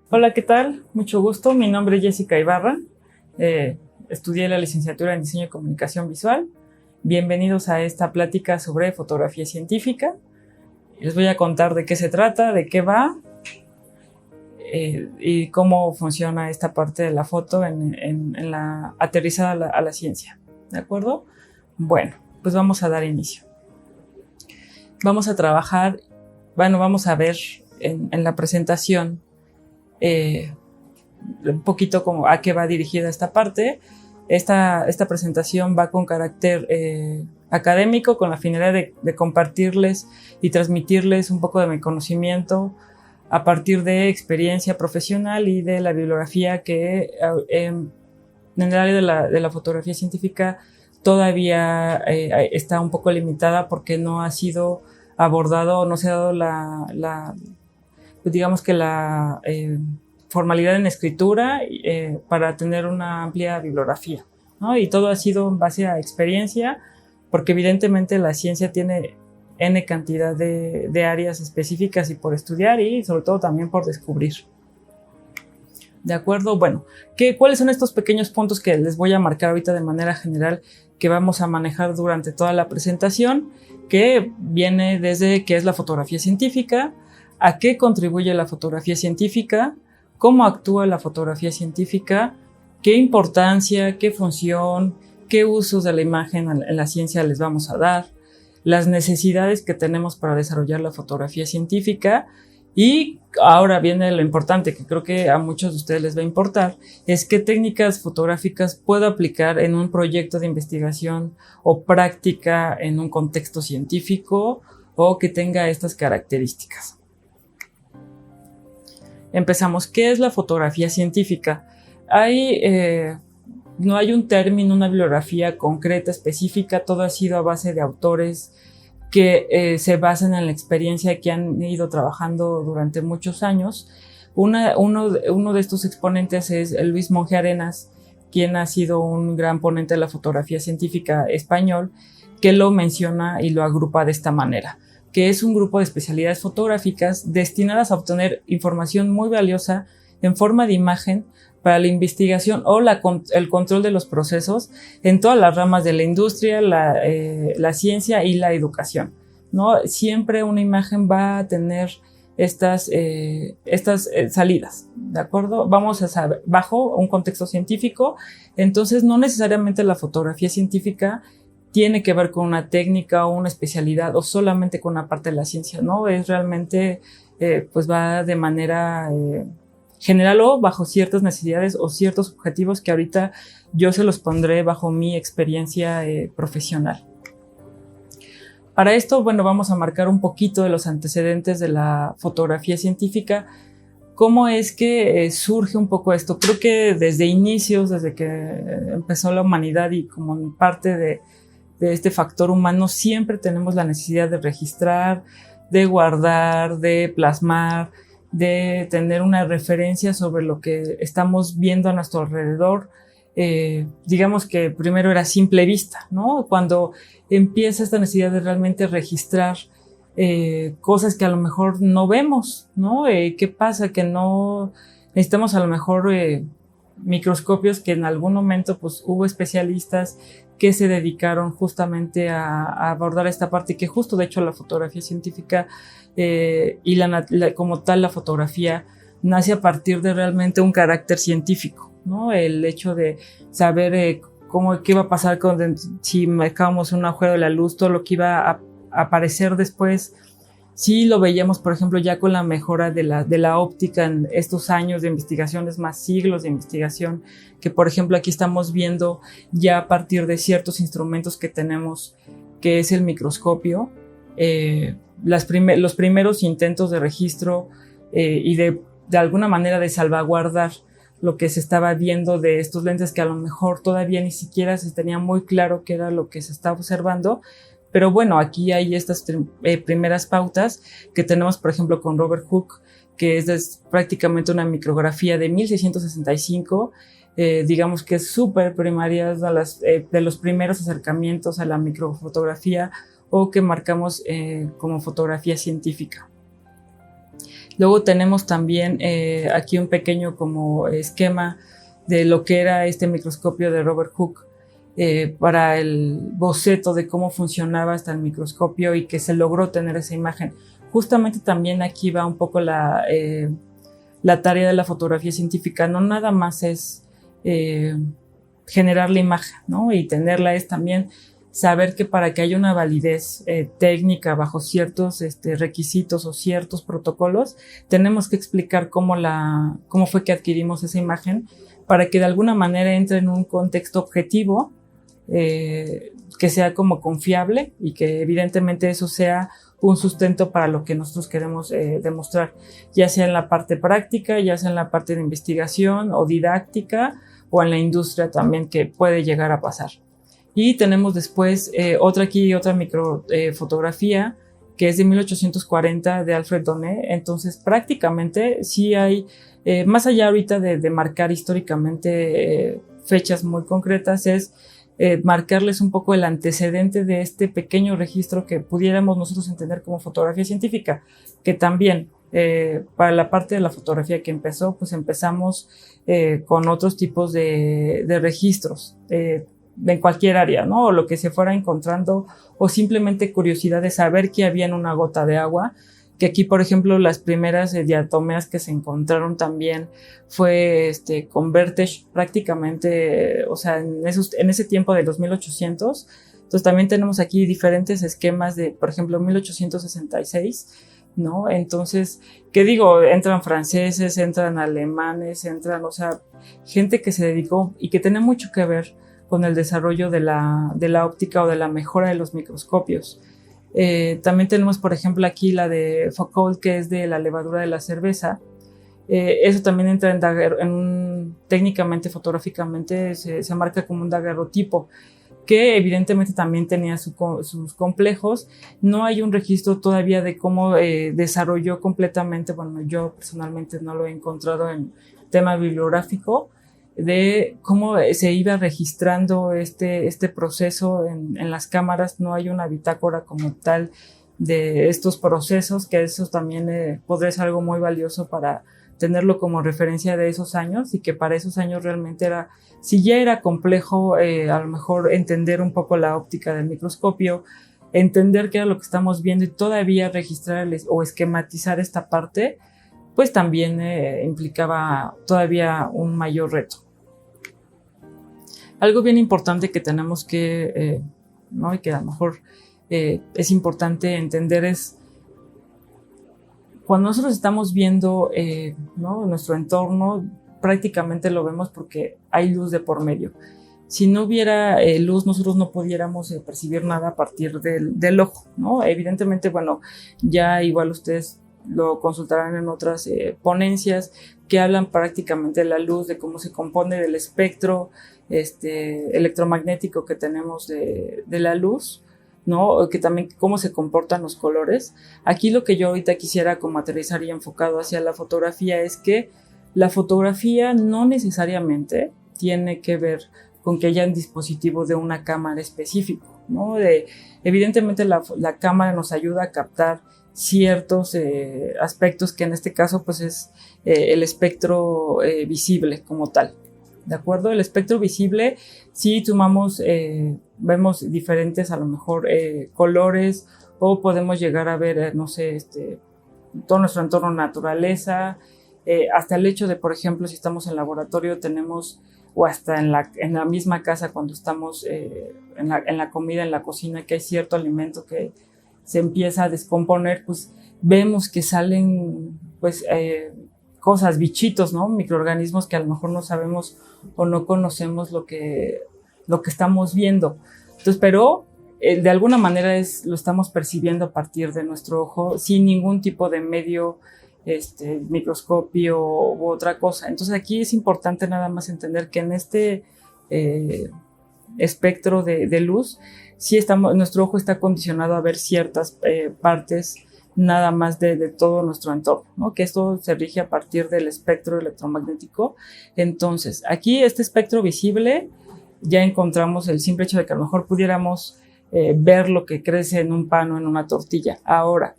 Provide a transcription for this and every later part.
Hola, ¿qué tal? Mucho gusto. Mi nombre es Jessica Ibarra. Estudié la licenciatura en Diseño y Comunicación Visual. Bienvenidos a esta plática sobre fotografía científica. Les voy a contar de qué se trata, de qué va y cómo funciona esta parte de la foto en la aterrizada a la ciencia. ¿De acuerdo? Bueno, pues vamos a dar inicio. Vamos a trabajar, vamos a ver en la presentación un poquito como a qué va dirigida esta parte. Esta presentación va con carácter académico, con la finalidad de compartirles y transmitirles un poco de mi conocimiento a partir de experiencia profesional y de la bibliografía que en el área de la fotografía científica todavía está un poco limitada porque no ha sido abordado, no se ha dado digamos que la formalidad en escritura para tener una amplia bibliografía, ¿no? Y todo ha sido en base a experiencia, porque evidentemente la ciencia tiene N cantidad de áreas específicas y por estudiar y sobre todo también por descubrir. ¿De acuerdo? Bueno, ¿cuáles son estos pequeños puntos que les voy a marcar ahorita de manera general que vamos a manejar durante toda la presentación? Que viene desde qué es la fotografía científica, a qué contribuye la fotografía científica, cómo actúa la fotografía científica, qué importancia, qué función, qué usos de la imagen en la ciencia les vamos a dar, las necesidades que tenemos para desarrollar la fotografía científica. Y ahora viene lo importante, que creo que a muchos de ustedes les va a importar, es qué técnicas fotográficas puedo aplicar en un proyecto de investigación o práctica en un contexto científico o que tenga estas características. Empezamos. ¿Qué es la fotografía científica? No hay un término, una bibliografía concreta, específica, todo ha sido a base de autores que se basan en la experiencia que han ido trabajando durante muchos años. Uno de estos exponentes es Luis Monge Arenas, quien ha sido un gran ponente de la fotografía científica español, que lo menciona y lo agrupa de esta manera, que es un grupo de especialidades fotográficas destinadas a obtener información muy valiosa en forma de imagen para la investigación o el control de los procesos en todas las ramas de la industria, la ciencia y la educación, ¿no? Siempre una imagen va a tener estas salidas, ¿de acuerdo? Vamos a saber, bajo un contexto científico, entonces no necesariamente la fotografía científica tiene que ver con una técnica o una especialidad o solamente con una parte de la ciencia, ¿no? Es realmente, pues va de manera general o bajo ciertas necesidades o ciertos objetivos que ahorita yo se los pondré bajo mi experiencia profesional. Para esto, bueno, vamos a marcar un poquito de los antecedentes de la fotografía científica. ¿Cómo es que surge un poco esto? Creo que desde inicios, desde que empezó la humanidad y como parte de este factor humano, siempre tenemos la necesidad de registrar, de guardar, de plasmar, de tener una referencia sobre lo que estamos viendo a nuestro alrededor. Digamos que primero era simple vista, ¿no? Cuando empieza esta necesidad de realmente registrar cosas que a lo mejor no vemos, ¿no? ¿Qué pasa? Que no necesitamos a lo mejor microscopios, que en algún momento pues hubo especialistas que se dedicaron justamente a abordar esta parte, y que justo de hecho la fotografía científica y como tal la fotografía nace a partir de realmente un carácter científico, ¿no? El hecho de saber qué iba a pasar si marcábamos un agujero de la luz, todo lo que iba a aparecer después. Sí lo veíamos, por ejemplo, ya con la mejora de la óptica en estos años de investigaciones, más siglos de investigación, que por ejemplo aquí estamos viendo ya a partir de ciertos instrumentos que tenemos, que es el microscopio, los primeros intentos de registro y de alguna manera de salvaguardar lo que se estaba viendo de estos lentes, que a lo mejor todavía ni siquiera se tenía muy claro qué era lo que se estaba observando. Pero bueno, aquí hay estas primeras pautas que tenemos, por ejemplo, con Robert Hooke, que es prácticamente una micrografía de 1665, digamos que es súper primaria, de los primeros acercamientos a la microfotografía o que marcamos como fotografía científica. Luego tenemos también aquí un pequeño como esquema de lo que era este microscopio de Robert Hooke, para el boceto de cómo funcionaba hasta el microscopio y que se logró tener esa imagen. Justamente también aquí va un poco la tarea de la fotografía científica. No nada más es generar la imagen, ¿no? Y tenerla, es también saber que para que haya una validez técnica bajo ciertos requisitos o ciertos protocolos, tenemos que explicar cómo fue que adquirimos esa imagen para que de alguna manera entre en un contexto objetivo, que sea como confiable y que evidentemente eso sea un sustento para lo que nosotros queremos demostrar, ya sea en la parte práctica, ya sea en la parte de investigación o didáctica o en la industria también, que puede llegar a pasar. Y tenemos después otra micro fotografía que es de 1840 de Alfred Donet. Entonces prácticamente sí hay, más allá ahorita de marcar históricamente fechas muy concretas, es marcarles un poco el antecedente de este pequeño registro que pudiéramos nosotros entender como fotografía científica, que también para la parte de la fotografía que empezó, pues empezamos con otros tipos de registros en cualquier área, ¿no? O lo que se fuera encontrando, o simplemente curiosidad de saber qué había en una gota de agua. Que aquí, por ejemplo, las primeras diatomeas que se encontraron también fue con Vertex prácticamente, o sea, en ese tiempo de los 1800. Entonces también tenemos aquí diferentes esquemas de, por ejemplo, 1866, ¿no? Entonces, ¿qué digo? Entran franceses, entran alemanes, o sea, gente que se dedicó y que tenía mucho que ver con el desarrollo de la óptica o de la mejora de los microscopios. También tenemos, por ejemplo, aquí la de Foucault, que es de la levadura de la cerveza. Eso también entra técnicamente, fotográficamente, se marca como un daguerrotipo, que evidentemente también tenía sus complejos. No hay un registro todavía de cómo desarrolló completamente, bueno, yo personalmente no lo he encontrado en tema bibliográfico, de cómo se iba registrando este proceso en las cámaras. No hay una bitácora como tal de estos procesos, que eso también podría ser algo muy valioso para tenerlo como referencia de esos años, y que para esos años realmente si ya era complejo a lo mejor entender un poco la óptica del microscopio, entender qué era lo que estamos viendo y todavía registrar o esquematizar esta parte, pues también implicaba todavía un mayor reto. Algo bien importante que tenemos que, ¿no? Y que a lo mejor es importante entender es, cuando nosotros estamos viendo ¿no? nuestro entorno, prácticamente lo vemos porque hay luz de por medio. Si no hubiera luz, nosotros no pudiéramos percibir nada a partir del ojo, ¿no? Evidentemente, bueno, ya igual ustedes lo consultarán en otras ponencias que hablan prácticamente de la luz, de cómo se compone del espectro electromagnético que tenemos de la luz, ¿no? Que también cómo se comportan los colores. Aquí lo que yo ahorita quisiera como aterrizar y enfocado hacia la fotografía es que la fotografía no necesariamente tiene que ver con que haya un dispositivo de una cámara específico, ¿no? Evidentemente la cámara nos ayuda a captar ciertos aspectos, que en este caso pues es el espectro visible como tal. ¿De acuerdo? El espectro visible, sí vemos diferentes a lo mejor colores, o podemos llegar a ver, no sé, todo nuestro entorno, naturaleza, hasta el hecho de, por ejemplo, si estamos en laboratorio tenemos, o hasta en la misma casa cuando estamos en la comida, en la cocina, que hay cierto alimento que se empieza a descomponer, pues vemos que salen pues cosas, bichitos, ¿no? Microorganismos que a lo mejor no sabemos o no conocemos lo que estamos viendo. Entonces, pero de alguna manera lo estamos percibiendo a partir de nuestro ojo, sin ningún tipo de medio, microscopio u otra cosa. Entonces aquí es importante nada más entender que en este espectro de luz, sí nuestro ojo está condicionado a ver ciertas partes nada más de todo nuestro entorno, ¿no? Que esto se rige a partir del espectro electromagnético. Entonces, aquí este espectro visible, ya encontramos el simple hecho de que a lo mejor pudiéramos ver lo que crece en un pan o en una tortilla. Ahora,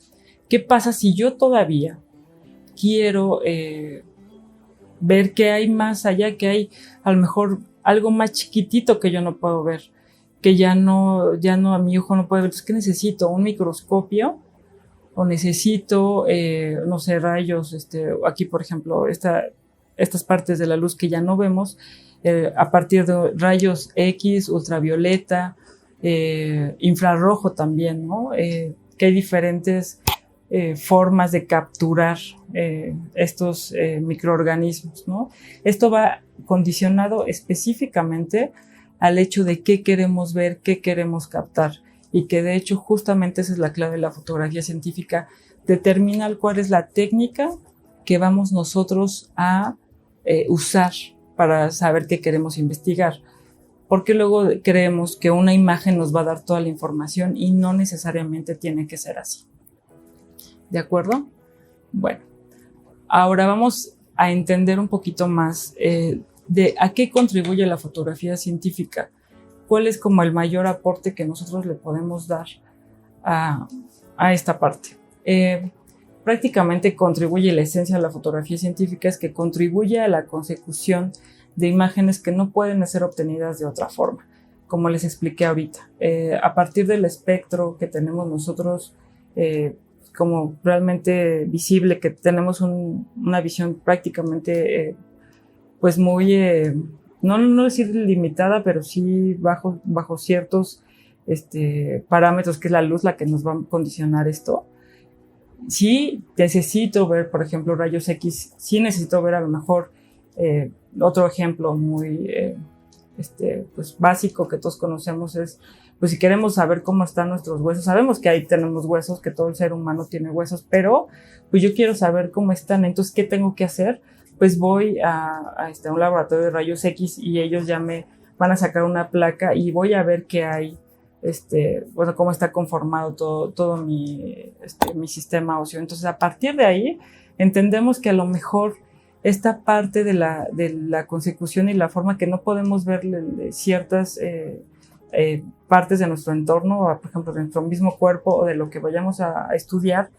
¿qué pasa si yo todavía quiero ver qué hay más allá, que hay a lo mejor algo más chiquitito que yo no puedo ver, que ya no a mi ojo no puede ver. Entonces, ¿qué necesito? ¿Un microscopio? ¿O necesito, no sé, rayos? Aquí, por ejemplo, estas partes de la luz que ya no vemos, a partir de rayos X, ultravioleta, infrarrojo también, ¿no? Que hay diferentes formas de capturar estos microorganismos, ¿no? Esto va condicionado específicamente al hecho de qué queremos ver, qué queremos captar, y que de hecho justamente esa es la clave de la fotografía científica, determinar cuál es la técnica que vamos nosotros a usar para saber qué queremos investigar. Porque luego creemos que una imagen nos va a dar toda la información y no necesariamente tiene que ser así. ¿De acuerdo? Bueno, ahora vamos a entender un poquito más de a qué contribuye la fotografía científica. ¿Cuál es como el mayor aporte que nosotros le podemos dar a esta parte? Prácticamente contribuye, la esencia de la fotografía científica es que contribuye a la consecución de imágenes que no pueden ser obtenidas de otra forma, como les expliqué ahorita. A partir del espectro que tenemos nosotros, como realmente visible, que tenemos una visión prácticamente pues muy, no decir limitada, pero sí bajo ciertos parámetros, que es la luz la que nos va a condicionar esto. Sí necesito ver, por ejemplo, rayos X, sí necesito ver a lo mejor otro ejemplo muy pues básico que todos conocemos es, pues si queremos saber cómo están nuestros huesos, sabemos que ahí tenemos huesos, que todo el ser humano tiene huesos, pero pues yo quiero saber cómo están. Entonces, ¿qué tengo que hacer? Pues voy a un laboratorio de rayos X y ellos ya me van a sacar una placa y voy a ver qué hay, bueno, cómo está conformado todo mi sistema óseo. Entonces, a partir de ahí, entendemos que a lo mejor esta parte de la consecución y la forma que no podemos ver de ciertas partes de nuestro entorno, por ejemplo, de nuestro mismo cuerpo o de lo que vayamos a estudiar,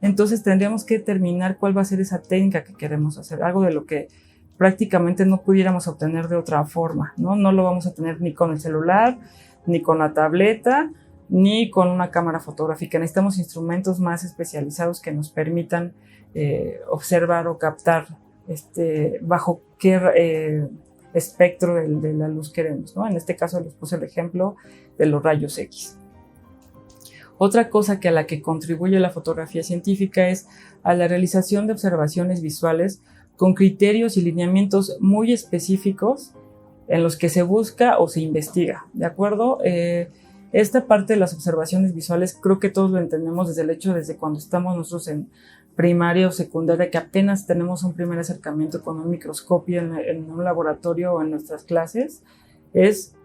entonces tendríamos que determinar cuál va a ser esa técnica que queremos hacer, algo de lo que prácticamente no pudiéramos obtener de otra forma, ¿no? No lo vamos a tener ni con el celular, ni con la tableta, ni con una cámara fotográfica. Necesitamos instrumentos más especializados que nos permitan observar o captar bajo qué espectro de la luz queremos, ¿no? En este caso les puse el ejemplo de los rayos X. Otra cosa a la que contribuye la fotografía científica es a la realización de observaciones visuales con criterios y lineamientos muy específicos en los que se busca o se investiga, ¿de acuerdo? Esta parte de las observaciones visuales creo que todos lo entendemos desde cuando estamos nosotros en primaria o secundaria, que apenas tenemos un primer acercamiento con un microscopio en un laboratorio o en nuestras clases, es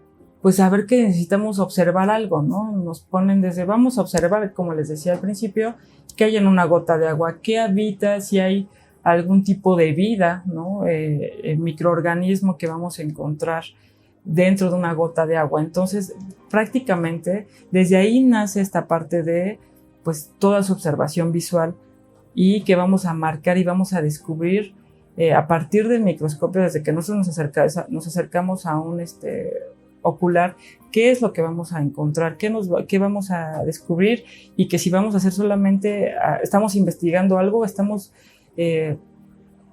pues saber que necesitamos observar algo, ¿no? Nos ponen vamos a observar, como les decía al principio, qué hay en una gota de agua, qué habita, si hay algún tipo de vida, ¿no? Microorganismo que vamos a encontrar dentro de una gota de agua. Entonces, prácticamente, desde ahí nace esta parte de, pues, toda su observación visual y que vamos a marcar y vamos a descubrir a partir del microscopio, desde que nosotros nos acercamos a un ocular, qué es lo que vamos a encontrar, qué vamos a descubrir, y que si vamos a hacer solamente, estamos investigando algo, estamos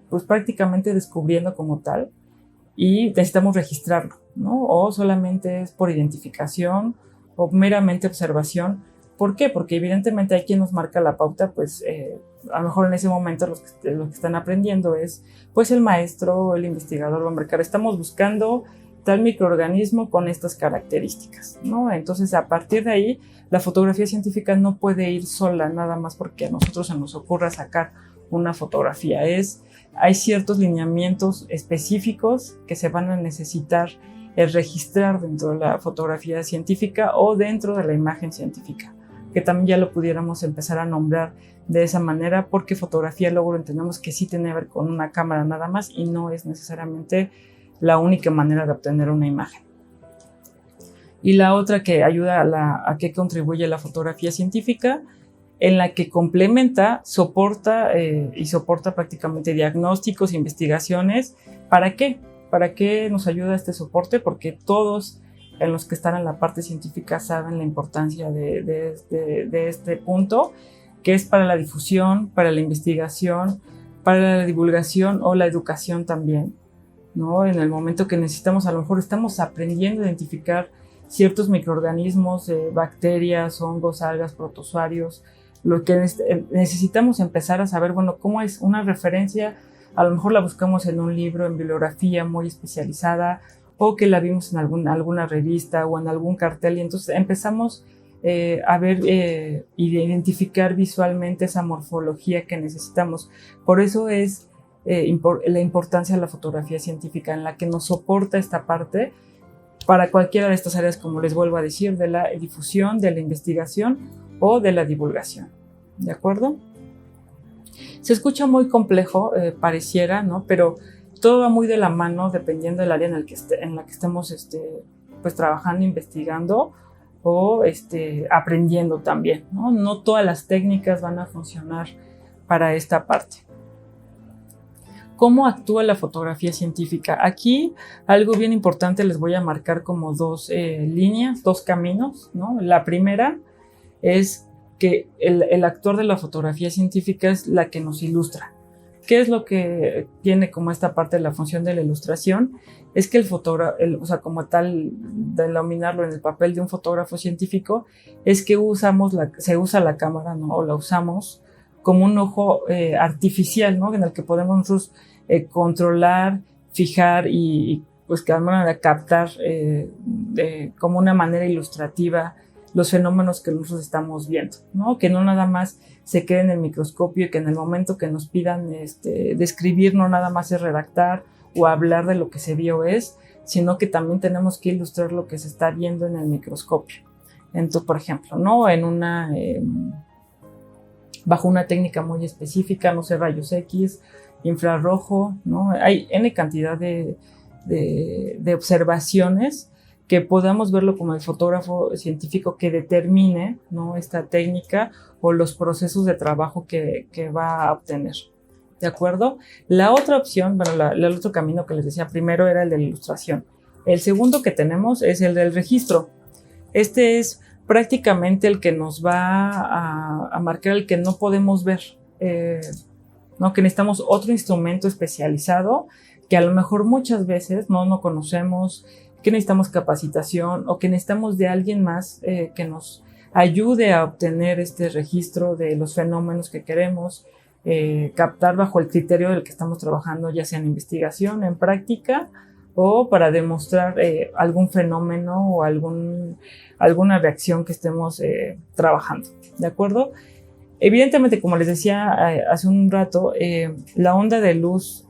pues prácticamente descubriendo como tal, y necesitamos registrarlo, ¿no? O solamente es por identificación o meramente observación. ¿Por qué? Porque evidentemente hay quien nos marca la pauta, pues a lo mejor en ese momento los que están aprendiendo es pues el maestro o el investigador va a marcar, estamos buscando tal microorganismo con estas características, ¿no? Entonces, a partir de ahí, la fotografía científica no puede ir sola, nada más porque a nosotros se nos ocurra sacar una fotografía. Hay ciertos lineamientos específicos que se van a necesitar registrar dentro de la fotografía científica o dentro de la imagen científica, que también ya lo pudiéramos empezar a nombrar de esa manera, porque fotografía luego lo entendemos que sí tiene que ver con una cámara nada más y no es necesariamente la única manera de obtener una imagen. Y la otra que ayuda a que contribuye la fotografía científica en la que complementa, soporta prácticamente diagnósticos, investigaciones. ¿Para qué? ¿Para qué nos ayuda este soporte? Porque todos en los que están en la parte científica saben la importancia de este punto, que es para la difusión, para la investigación, para la divulgación o la educación también, ¿no? En el momento que necesitamos, a lo mejor estamos aprendiendo a identificar ciertos microorganismos, bacterias, hongos, algas, protozoarios, lo que necesitamos empezar a saber, bueno, cómo es una referencia, a lo mejor la buscamos en un libro, en bibliografía muy especializada, o que la vimos en alguna revista o en algún cartel, y entonces empezamos a ver y identificar visualmente esa morfología que necesitamos. Por eso es la importancia de la fotografía científica, en la que nos soporta esta parte para cualquiera de estas áreas, como les vuelvo a decir, de la difusión, de la investigación o de la divulgación. ¿De acuerdo? Se escucha muy complejo, pareciera, ¿no? Pero todo va muy de la mano dependiendo del área en la que estemos pues trabajando, investigando o aprendiendo también, ¿no? No todas las técnicas van a funcionar para esta parte. ¿Cómo actúa la fotografía científica? Aquí algo bien importante, les voy a marcar como dos líneas, dos caminos, ¿no? La primera es que el actor de la fotografía científica es la que nos ilustra. ¿Qué es lo que tiene como esta parte de la función de la ilustración? Es que el fotógrafo, o sea, como tal, denominarlo en el papel de un fotógrafo científico, es que se usa la cámara, ¿no? O la usamos como un ojo artificial, ¿no? En el que podemos nosotros controlar, fijar y pues de alguna manera captar como una manera ilustrativa los fenómenos que nosotros estamos viendo, ¿no? Que no nada más se quede en el microscopio y que en el momento que nos pidan describir no nada más es redactar o hablar de lo que se vio sino que también tenemos que ilustrar lo que se está viendo en el microscopio. Entonces, por ejemplo, ¿no? Bajo una técnica muy específica, no sé, rayos X, infrarrojo, ¿no? Hay N cantidad de observaciones que podamos verlo como el fotógrafo científico que determine, ¿no? Esta técnica o los procesos de trabajo que va a obtener. ¿De acuerdo? La otra opción, bueno, el otro camino que les decía primero era el de la ilustración. El segundo que tenemos es el del registro. Este es prácticamente el que nos va a marcar el que no podemos ver, ¿no? Que necesitamos otro instrumento especializado que a lo mejor muchas veces no conocemos, que necesitamos capacitación o que necesitamos de alguien más que nos ayude a obtener este registro de los fenómenos que queremos captar bajo el criterio del que estamos trabajando, ya sea en investigación, en práctica o para demostrar algún fenómeno o alguna reacción que estemos trabajando, ¿de acuerdo? Evidentemente, como les decía hace un rato, la onda de luz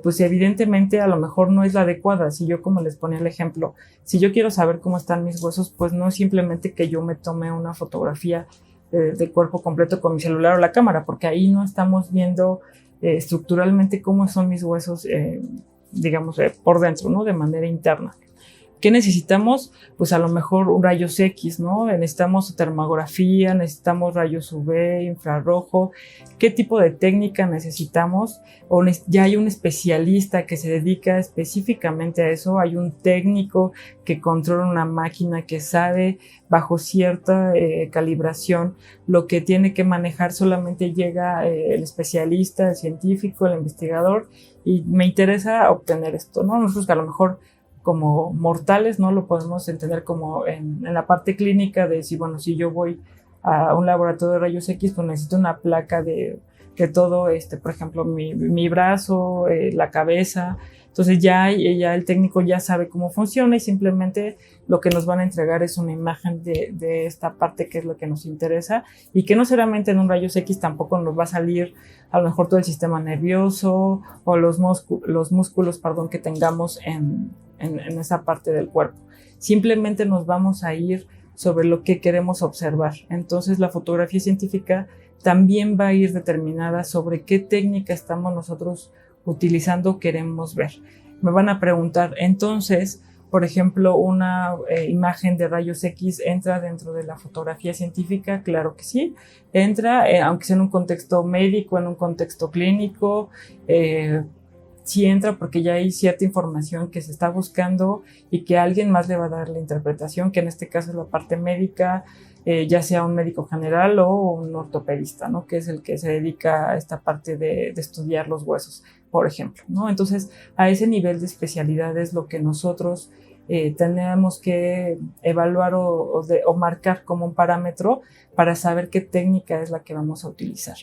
pues evidentemente a lo mejor no es la adecuada. Si yo, como les ponía el ejemplo, si yo quiero saber cómo están mis huesos, pues no es simplemente que yo me tome una fotografía de cuerpo completo con mi celular o la cámara, porque ahí no estamos viendo estructuralmente cómo son mis huesos, digamos, por dentro, ¿no? De manera interna. ¿Qué necesitamos? Pues a lo mejor rayos X, ¿no? Necesitamos termografía, necesitamos rayos UV, infrarrojo. ¿Qué tipo de técnica necesitamos? O ya hay un especialista que se dedica específicamente a eso. Hay un técnico que controla una máquina que sabe bajo cierta calibración lo que tiene que manejar. Solamente llega el especialista, el científico, el investigador y me interesa obtener esto, ¿no? Nosotros que a lo mejor como mortales no lo podemos entender como en la parte clínica de si, bueno, si yo voy a un laboratorio de rayos X, pues necesito una placa de todo, por ejemplo, mi brazo, la cabeza. Entonces ya el técnico ya sabe cómo funciona y simplemente lo que nos van a entregar es una imagen de esta parte que es lo que nos interesa y que no solamente en un rayos X tampoco nos va a salir a lo mejor todo el sistema nervioso o los músculos, que tengamos en esa parte del cuerpo. Simplemente nos vamos a ir sobre lo que queremos observar. Entonces la fotografía científica también va a ir determinada sobre qué técnica estamos nosotros utilizando, queremos ver. Me van a preguntar, entonces, por ejemplo, una imagen de rayos X entra dentro de la fotografía científica, claro que sí, entra, aunque sea en un contexto médico, en un contexto clínico, sí entra porque ya hay cierta información que se está buscando y que alguien más le va a dar la interpretación, que en este caso es la parte médica, ya sea un médico general o un ortopedista, ¿no? Que es el que se dedica a esta parte de estudiar los huesos, por ejemplo, ¿no? Entonces, a ese nivel de especialidad es lo que nosotros tenemos que evaluar o marcar como un parámetro para saber qué técnica es la que vamos a utilizar.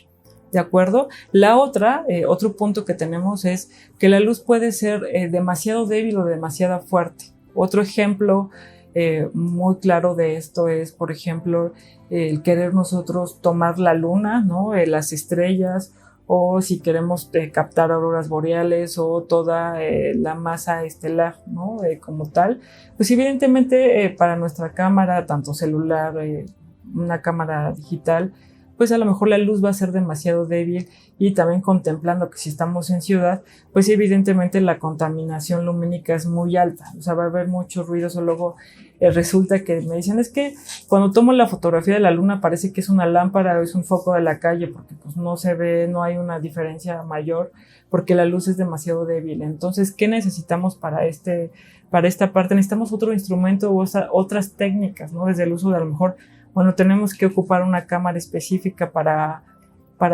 ¿De acuerdo? La otro punto que tenemos es que la luz puede ser demasiado débil o demasiado fuerte. Otro ejemplo muy claro de esto es, por ejemplo, el querer nosotros tomar la luna, ¿no? Las estrellas, o si queremos captar auroras boreales o toda la masa estelar, ¿no? Como tal. Pues evidentemente para nuestra cámara, tanto celular, una cámara digital, pues a lo mejor la luz va a ser demasiado débil, y también contemplando que si estamos en ciudad, pues evidentemente la contaminación lumínica es muy alta, o sea, va a haber mucho ruido, o luego resulta que me dicen, es que cuando tomo la fotografía de la luna parece que es una lámpara o es un foco de la calle, porque pues no se ve, no hay una diferencia mayor, porque la luz es demasiado débil. Entonces, ¿qué necesitamos para esta parte? Necesitamos otro instrumento u otras técnicas, ¿no? Desde el uso de, a lo mejor, bueno, tenemos que ocupar una cámara específica para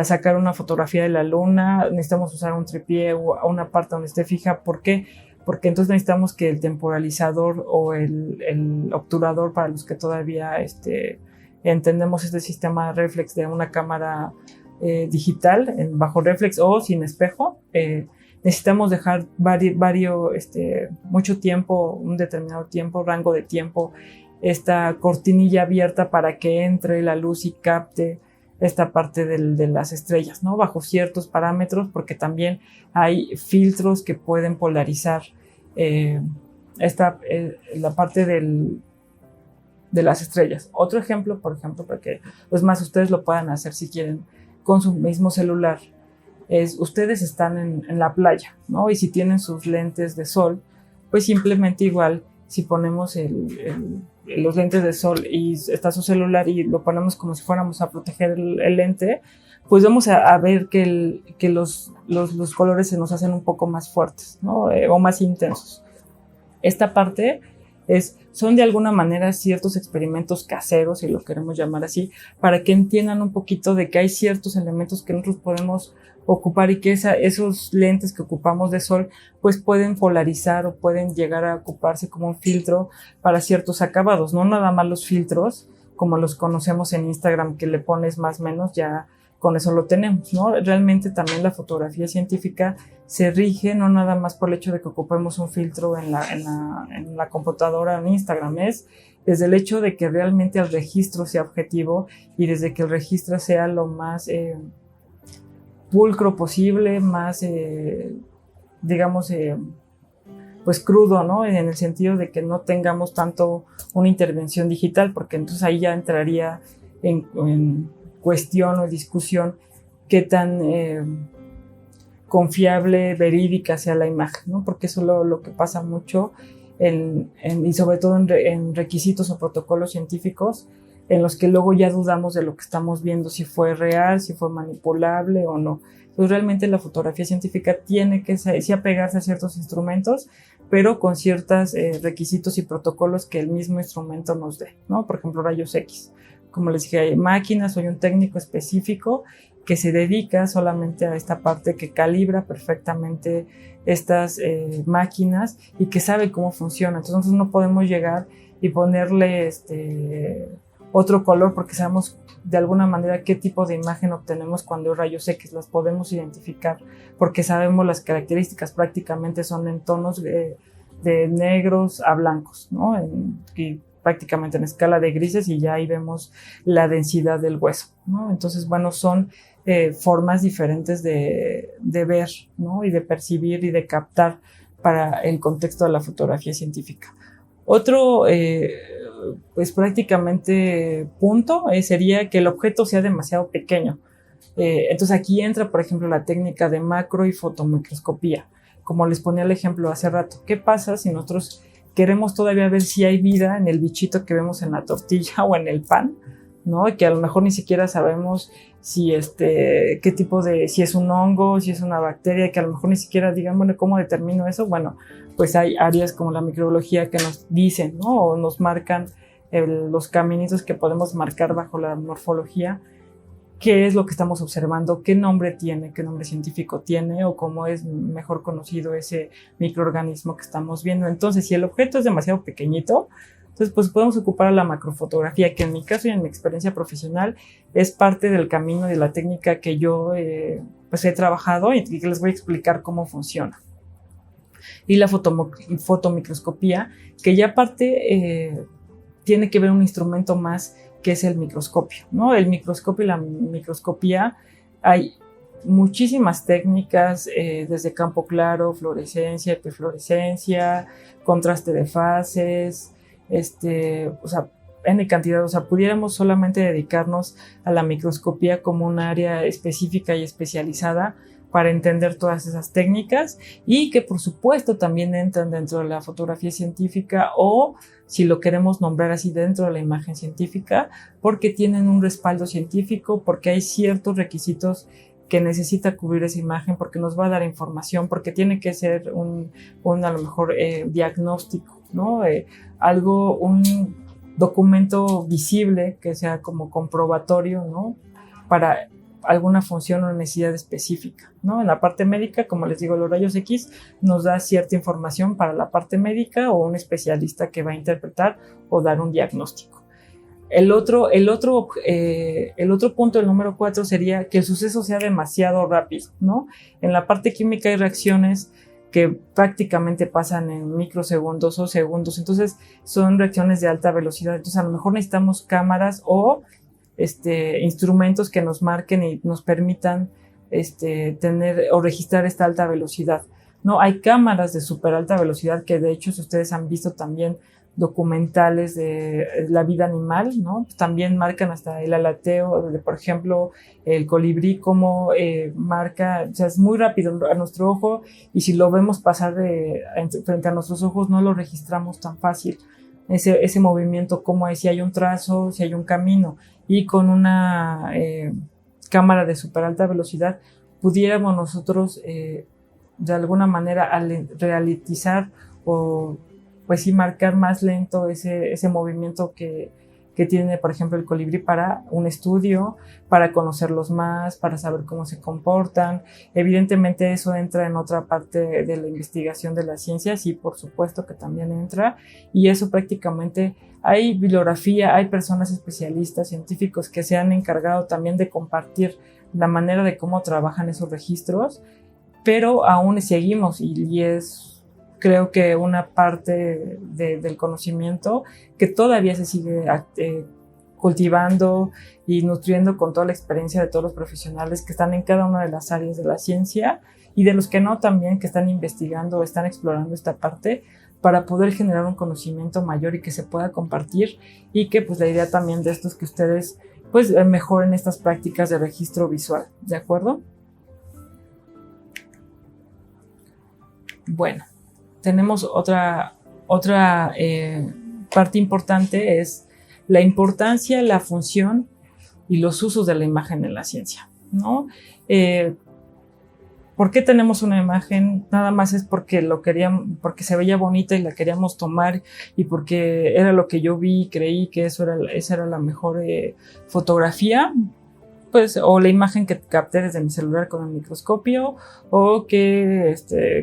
sacar una fotografía de la luna, necesitamos usar un tripié o una parte donde esté fija. ¿Por qué? Porque entonces necesitamos que el temporalizador o el obturador, para los que todavía entendemos este sistema reflex de una cámara digital en bajo reflex o sin espejo, necesitamos dejar mucho tiempo, un determinado tiempo, rango de tiempo, esta cortinilla abierta para que entre la luz y capte esta parte de las estrellas, ¿no? Bajo ciertos parámetros, porque también hay filtros que pueden polarizar la parte de las estrellas. Otro ejemplo, por ejemplo, para que pues más ustedes lo puedan hacer si quieren con su mismo celular, es ustedes están en la playa, ¿no? Y si tienen sus lentes de sol, pues simplemente igual, si ponemos los lentes de sol y está su celular y lo ponemos como si fuéramos a proteger el lente, pues vamos a ver que los colores se nos hacen un poco más fuertes, ¿no? O más intensos. Esta parte son de alguna manera ciertos experimentos caseros, si lo queremos llamar así, para que entiendan un poquito de que hay ciertos elementos que nosotros podemos ocupar y que esos lentes que ocupamos de sol pues pueden polarizar o pueden llegar a ocuparse como un filtro para ciertos acabados, no nada más los filtros como los conocemos en Instagram, que le pones más o menos, ya con eso lo tenemos, ¿no? Realmente también la fotografía científica se rige no nada más por el hecho de que ocupemos un filtro en la computadora, en Instagram, es desde el hecho de que realmente el registro sea objetivo y desde que el registro sea lo más pulcro posible, más, pues crudo, ¿no? En el sentido de que no tengamos tanto una intervención digital, porque entonces ahí ya entraría en cuestión o discusión qué tan confiable, verídica sea la imagen, ¿no? Porque eso es lo que pasa mucho y sobre todo en requisitos o protocolos científicos, en los que luego ya dudamos de lo que estamos viendo, si fue real, si fue manipulable o no. Entonces realmente la fotografía científica tiene que sí apegarse a ciertos instrumentos, pero con ciertos requisitos y protocolos que el mismo instrumento nos dé, ¿no? Por ejemplo, rayos X. Como les dije, hay máquinas, soy un técnico específico que se dedica solamente a esta parte, que calibra perfectamente estas máquinas y que sabe cómo funciona. Entonces nosotros no podemos llegar y ponerle otro color, porque sabemos de alguna manera qué tipo de imagen obtenemos cuando hay rayos X, las podemos identificar porque sabemos las características, prácticamente son en tonos de negros a blancos, ¿no? Y prácticamente en escala de grises, y ya ahí vemos la densidad del hueso, ¿no? Entonces, bueno, son formas diferentes de ver, ¿no? Y de percibir y de captar para el contexto de la fotografía científica. Otro pues prácticamente punto sería que el objeto sea demasiado pequeño. Entonces aquí entra, por ejemplo, la técnica de macro y fotomicroscopía. Como les ponía el ejemplo hace rato, ¿qué pasa si nosotros queremos todavía ver si hay vida en el bichito que vemos en la tortilla o en el pan, ¿no? Y que a lo mejor ni siquiera sabemos si qué tipo de, si es un hongo, si es una bacteria, que a lo mejor ni siquiera digan, bueno, ¿cómo determino eso? Bueno, pues hay áreas como la microbiología que nos dicen, ¿no? O nos marcan los caminitos que podemos marcar bajo la morfología, qué es lo que estamos observando, qué nombre tiene, qué nombre científico tiene o cómo es mejor conocido ese microorganismo que estamos viendo. Entonces, si el objeto es demasiado pequeñito, entonces pues podemos ocupar a la macrofotografía, que en mi caso y en mi experiencia profesional es parte del camino de la técnica que yo pues he trabajado y que les voy a explicar cómo funciona. Y la fotomicroscopía, que ya aparte tiene que ver un instrumento más que es el microscopio, ¿no? El microscopio y la microscopía, hay muchísimas técnicas, desde campo claro, fluorescencia, epifluorescencia, contraste de fases, o sea, N cantidad, o sea, pudiéramos solamente dedicarnos a la microscopía como un área específica y especializada para entender todas esas técnicas y que por supuesto también entran dentro de la fotografía científica o si lo queremos nombrar así dentro de la imagen científica porque tienen un respaldo científico, porque hay ciertos requisitos que necesita cubrir esa imagen, porque nos va a dar información, porque tiene que ser un a lo mejor diagnóstico, ¿no? Un documento visible que sea como comprobatorio, ¿no? Para alguna función o necesidad específica, ¿no? En la parte médica, como les digo, los rayos X nos da cierta información para la parte médica o un especialista que va a interpretar o dar un diagnóstico. El otro punto, el número 4, sería que el suceso sea demasiado rápido, ¿no? En la parte química hay reacciones que prácticamente pasan en microsegundos o segundos, entonces son reacciones de alta velocidad, entonces a lo mejor necesitamos cámaras o instrumentos que nos marquen y nos permitan tener o registrar esta alta velocidad. No, hay cámaras de súper alta velocidad que de hecho si ustedes han visto también documentales de la vida animal, ¿no? También marcan hasta el alateo, por ejemplo, el colibrí, cómo marca, o sea, es muy rápido a nuestro ojo y si lo vemos pasar frente a nuestros ojos no lo registramos tan fácil. Ese movimiento, cómo es, si hay un trazo, si hay un camino, y con una cámara de súper alta velocidad pudiéramos nosotros de alguna manera realizar o pues sí marcar más lento ese movimiento que tiene, por ejemplo, el colibrí para un estudio, para conocerlos más, para saber cómo se comportan. Evidentemente eso entra en otra parte de la investigación de la ciencia, sí, por supuesto que también entra, y eso prácticamente hay bibliografía, hay personas especialistas, científicos que se han encargado también de compartir la manera de cómo trabajan esos registros, pero aún seguimos y es creo que una parte del conocimiento que todavía se sigue cultivando y nutriendo con toda la experiencia de todos los profesionales que están en cada una de las áreas de la ciencia y de los que no también, que están investigando, están explorando esta parte para poder generar un conocimiento mayor y que se pueda compartir y que pues la idea también de esto es que ustedes pues mejoren estas prácticas de registro visual, ¿de acuerdo? Bueno. Tenemos otra parte importante, es la importancia, la función y los usos de la imagen en la ciencia, ¿no? ¿Por qué tenemos una imagen? Nada más es porque porque se veía bonita y la queríamos tomar y porque era lo que yo vi y creí que esa era la mejor fotografía. Pues, o la imagen que capté desde mi celular con el microscopio o que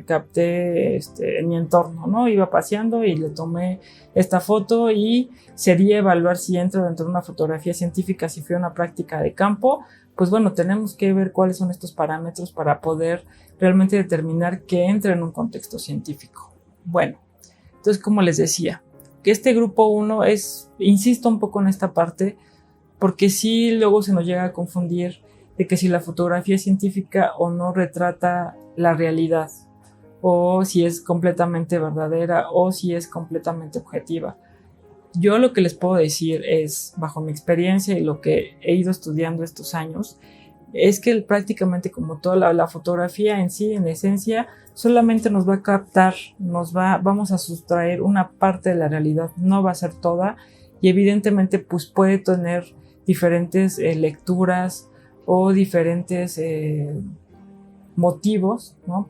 capté en mi entorno, ¿no? Iba paseando y le tomé esta foto y sería evaluar si entra dentro de una fotografía científica, si fue una práctica de campo. Pues bueno, tenemos que ver cuáles son estos parámetros para poder realmente determinar que entra en un contexto científico. Bueno, entonces como les decía, que este grupo 1 insisto un poco en esta parte, porque sí luego se nos llega a confundir de que si la fotografía es científica o no retrata la realidad, o si es completamente verdadera o si es completamente objetiva. Yo lo que les puedo decir es, bajo mi experiencia y lo que he ido estudiando estos años, es que prácticamente como toda la fotografía en sí, en esencia, solamente nos va a captar, vamos a sustraer una parte de la realidad, no va a ser toda, y evidentemente pues puede tener diferentes lecturas o diferentes motivos, ¿no?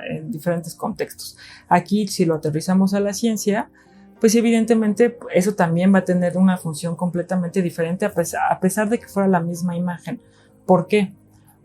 En diferentes contextos. Aquí, si lo aterrizamos a la ciencia, pues evidentemente eso también va a tener una función completamente diferente a pesar de que fuera la misma imagen. ¿Por qué?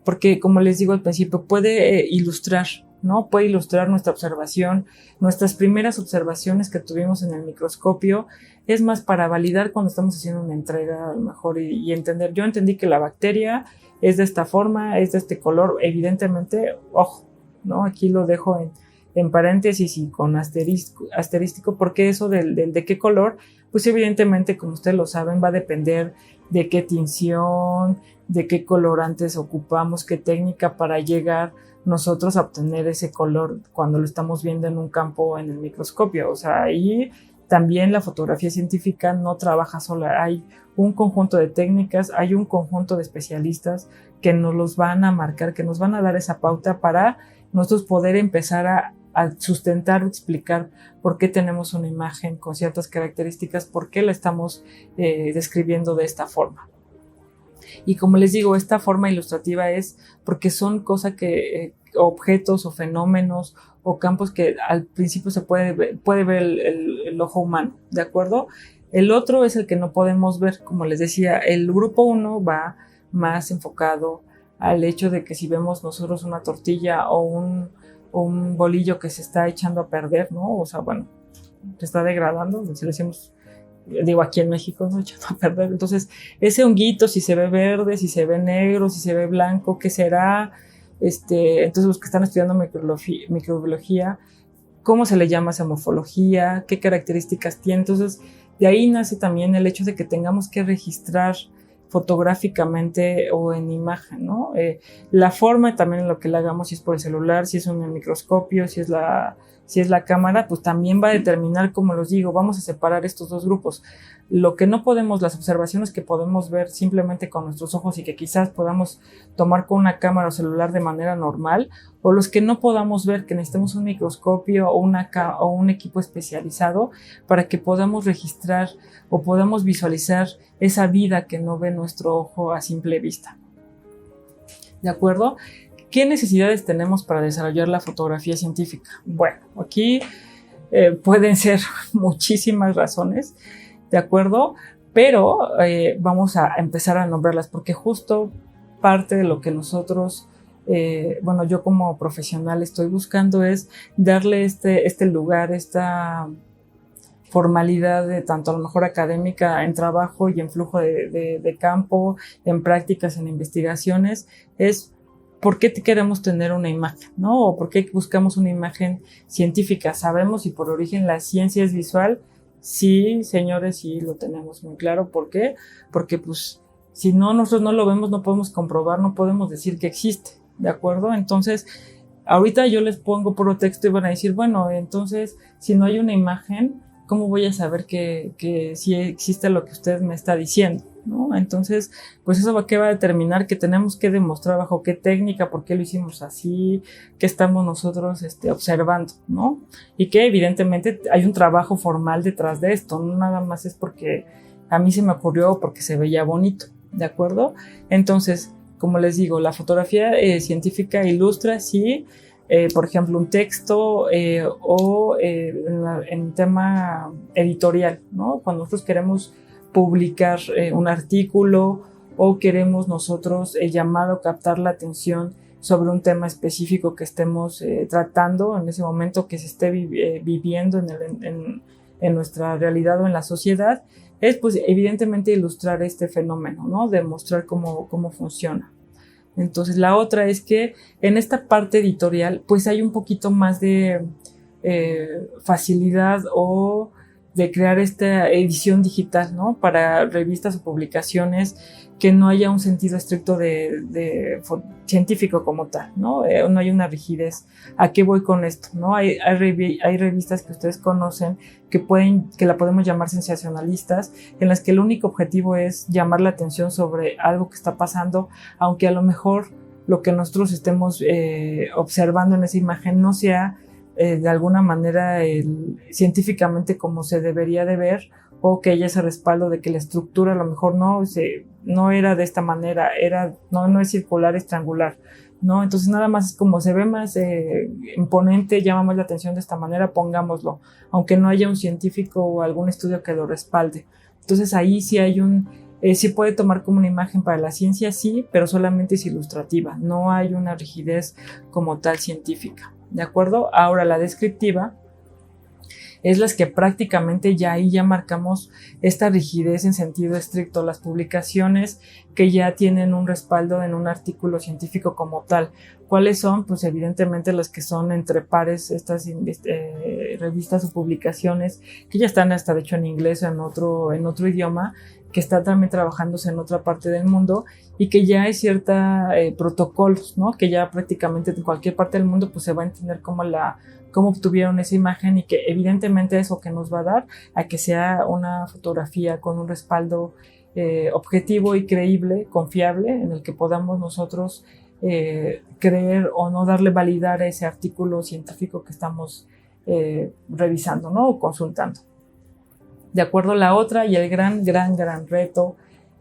Porque, como les digo al principio, puede ilustrar, ¿no? Puede ilustrar nuestra observación, nuestras primeras observaciones que tuvimos en el microscopio. Es más, para validar cuando estamos haciendo una entrega, a lo mejor, y entender. Yo entendí que la bacteria es de esta forma, es de este color, evidentemente, ojo, ¿no? Aquí lo dejo en paréntesis y con asterístico, porque eso de qué color, pues evidentemente, como ustedes lo saben, va a depender de qué tinción, de qué colorantes ocupamos, qué técnica para llegar nosotros a obtener ese color cuando lo estamos viendo en un campo en el microscopio. O sea, ahí también la fotografía científica no trabaja sola, hay un conjunto de técnicas, hay un conjunto de especialistas que nos los van a marcar, que nos van a dar esa pauta para nosotros poder empezar a sustentar o explicar por qué tenemos una imagen con ciertas características, por qué la estamos describiendo de esta forma. Y como les digo, esta forma ilustrativa es porque son cosas que, objetos o fenómenos o campos que al principio se puede ver el ojo humano, ¿de acuerdo? El otro es el que no podemos ver, como les decía, el grupo 1 va más enfocado al hecho de que si vemos nosotros una tortilla o un bolillo que se está echando a perder, ¿no? O sea, bueno, se está degradando, si lo decimos, digo aquí en México, ¿no? Echando a perder. Entonces, ese honguito, si se ve verde, si se ve negro, si se ve blanco, ¿qué será? Entonces, los que están estudiando microbiología, ¿cómo se le llama esa morfología? ¿Qué características tiene? Entonces, de ahí nace también el hecho de que tengamos que registrar fotográficamente o en imagen, ¿no? La forma también en lo que la hagamos, si es por el celular, si es un microscopio, si es la cámara, pues también va a determinar, como los digo, vamos a separar estos dos grupos. Lo que no podemos, las observaciones que podemos ver simplemente con nuestros ojos y que quizás podamos tomar con una cámara o celular de manera normal, o los que no podamos ver, que necesitemos un microscopio o un equipo especializado para que podamos registrar o podamos visualizar esa vida que no ve nuestro ojo a simple vista. ¿De acuerdo? ¿Qué necesidades tenemos para desarrollar la fotografía científica? Bueno, aquí pueden ser muchísimas razones, ¿de acuerdo? Pero vamos a empezar a nombrarlas porque justo parte de lo que nosotros, yo como profesional estoy buscando es darle este lugar, esta formalidad de tanto a lo mejor académica en trabajo y en flujo de campo, en prácticas, en investigaciones, es ¿por qué queremos tener una imagen, ¿no? O ¿por qué buscamos una imagen científica? Sabemos y por origen la ciencia es visual. Sí, señores, sí lo tenemos muy claro. ¿Por qué? Porque pues si no, nosotros no lo vemos, no podemos comprobar, no podemos decir que existe, ¿de acuerdo? Entonces, ahorita yo les pongo puro texto y van a decir, bueno, entonces, si no hay una imagen, ¿cómo voy a saber que sí existe lo que usted me está diciendo? ¿No? Entonces, pues eso ¿qué va a determinar? Que tenemos que demostrar bajo qué técnica, por qué lo hicimos así, qué estamos nosotros observando, ¿no? Y que evidentemente hay un trabajo formal detrás de esto, no nada más es porque a mí se me ocurrió o porque se veía bonito, ¿de acuerdo? Entonces, como les digo, la fotografía científica ilustra, sí, por ejemplo, un texto o en tema editorial, ¿no? Cuando nosotros queremos publicar un artículo o queremos nosotros llamar o captar la atención sobre un tema específico que estemos tratando en ese momento que se esté viviendo en nuestra realidad o en la sociedad, es pues evidentemente ilustrar este fenómeno, ¿no? Demostrar cómo funciona. Entonces la otra es que en esta parte editorial pues hay un poquito más de facilidad o de crear esta edición digital, ¿no? Para revistas o publicaciones que no haya un sentido estricto de científico como tal, ¿no? No hay una rigidez. ¿A qué voy con esto? ¿No? Hay revistas que ustedes conocen que la podemos llamar sensacionalistas, en las que el único objetivo es llamar la atención sobre algo que está pasando, aunque a lo mejor lo que nosotros estemos observando en esa imagen no sea de alguna manera científicamente como se debería de ver, o que haya ese respaldo de que la estructura a lo mejor no era de esta manera, no es circular, es triangular, ¿no? Entonces nada más es como se ve más imponente, llama más la atención de esta manera, pongámoslo, aunque no haya un científico o algún estudio que lo respalde. Entonces ahí sí hay sí puede tomar como una imagen para la ciencia, sí, pero solamente es ilustrativa, no hay una rigidez como tal científica, ¿de acuerdo? Ahora la descriptiva es las que prácticamente ahí ya marcamos esta rigidez en sentido estricto, las publicaciones que ya tienen un respaldo en un artículo científico como tal. ¿Cuáles son? Pues evidentemente las que son entre pares, estas revistas o publicaciones que ya están hasta de hecho en inglés o en otro idioma, que está también trabajándose en otra parte del mundo y que ya hay cierta protocolos, ¿no? Que ya prácticamente en cualquier parte del mundo pues se va a entender cómo obtuvieron esa imagen, y que evidentemente eso que nos va a dar a que sea una fotografía con un respaldo objetivo y creíble, confiable, en el que podamos nosotros creer o no darle validar a ese artículo científico que estamos revisando, ¿no? O consultando. De acuerdo a la otra, y el gran reto,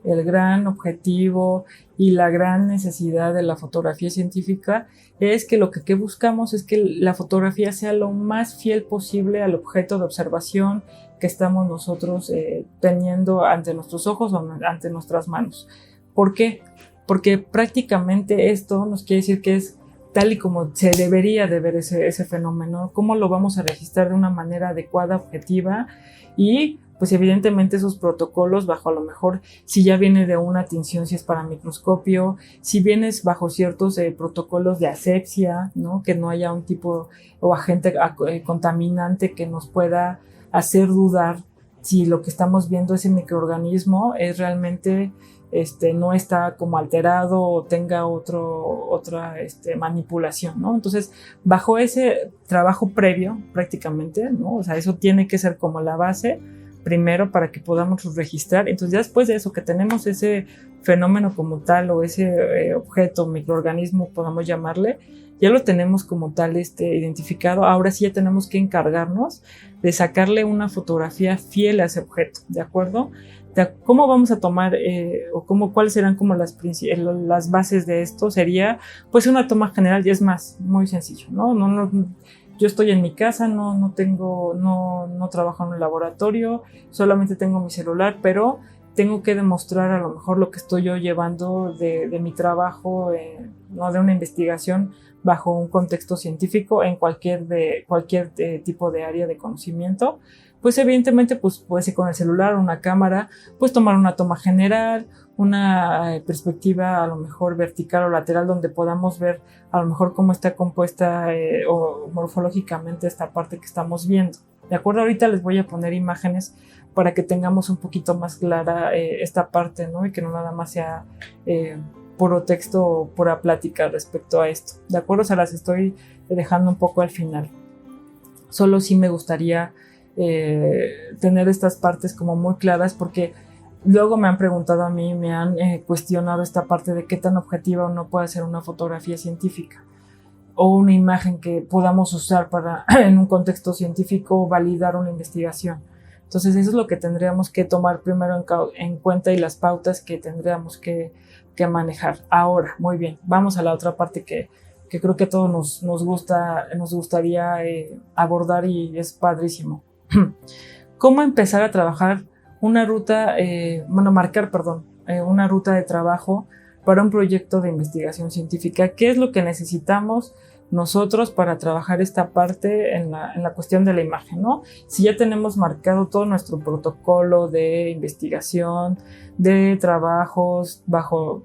el gran objetivo y la gran necesidad de la fotografía científica es que lo que buscamos es que la fotografía sea lo más fiel posible al objeto de observación que estamos nosotros teniendo ante nuestros ojos o ante nuestras manos. ¿Por qué? Porque prácticamente esto nos quiere decir que es tal y como se debería de ver ese fenómeno, cómo lo vamos a registrar de una manera adecuada, objetiva, y pues evidentemente esos protocolos bajo a lo mejor si ya viene de una tinción, si es para microscopio, si vienes bajo ciertos protocolos de asepsia, ¿no? Que no haya un tipo o agente contaminante que nos pueda hacer dudar si lo que estamos viendo, ese microorganismo, es realmente no está como alterado o tenga otra manipulación, ¿no? Entonces, bajo ese trabajo previo, prácticamente, ¿no? O sea, eso tiene que ser como la base primero para que podamos registrar. Entonces, ya después de eso, que tenemos ese fenómeno como tal, o ese objeto, microorganismo, podamos llamarle, ya lo tenemos como tal identificado. Ahora sí ya tenemos que encargarnos de sacarle una fotografía fiel a ese objeto, ¿de acuerdo? ¿Cómo vamos a tomar cuáles serán como las bases de esto? Sería pues una toma general, y es más, muy sencillo, ¿no? Yo estoy en mi casa, no trabajo en un laboratorio, solamente tengo mi celular, pero tengo que demostrar a lo mejor lo que estoy yo llevando de mi trabajo, no, de una investigación bajo un contexto científico en cualquier tipo de área de conocimiento. Pues evidentemente pues puede ser con el celular, una cámara, pues tomar una toma general, una perspectiva a lo mejor vertical o lateral, donde podamos ver a lo mejor cómo está compuesta o morfológicamente esta parte que estamos viendo. De acuerdo, ahorita les voy a poner imágenes para que tengamos un poquito más clara esta parte, ¿no? Y que no nada más sea puro texto o pura plática respecto a esto. De acuerdo, se las estoy dejando un poco al final. Solo sí me gustaría tener estas partes como muy claras, porque luego me han preguntado a mí, me han cuestionado esta parte de qué tan objetiva o no puede ser una fotografía científica o una imagen que podamos usar para en un contexto científico validar una investigación. Entonces eso es lo que tendríamos que tomar primero en cuenta, y las pautas que tendríamos que manejar. Ahora, muy bien, vamos a la otra parte que creo que a todos nos gustaría abordar, y es padrísimo. ¿Cómo empezar a trabajar una ruta, una ruta de trabajo para un proyecto de investigación científica? ¿Qué es lo que necesitamos nosotros para trabajar esta parte en la cuestión de la imagen, ¿no? Si ya tenemos marcado todo nuestro protocolo de investigación, de trabajos bajo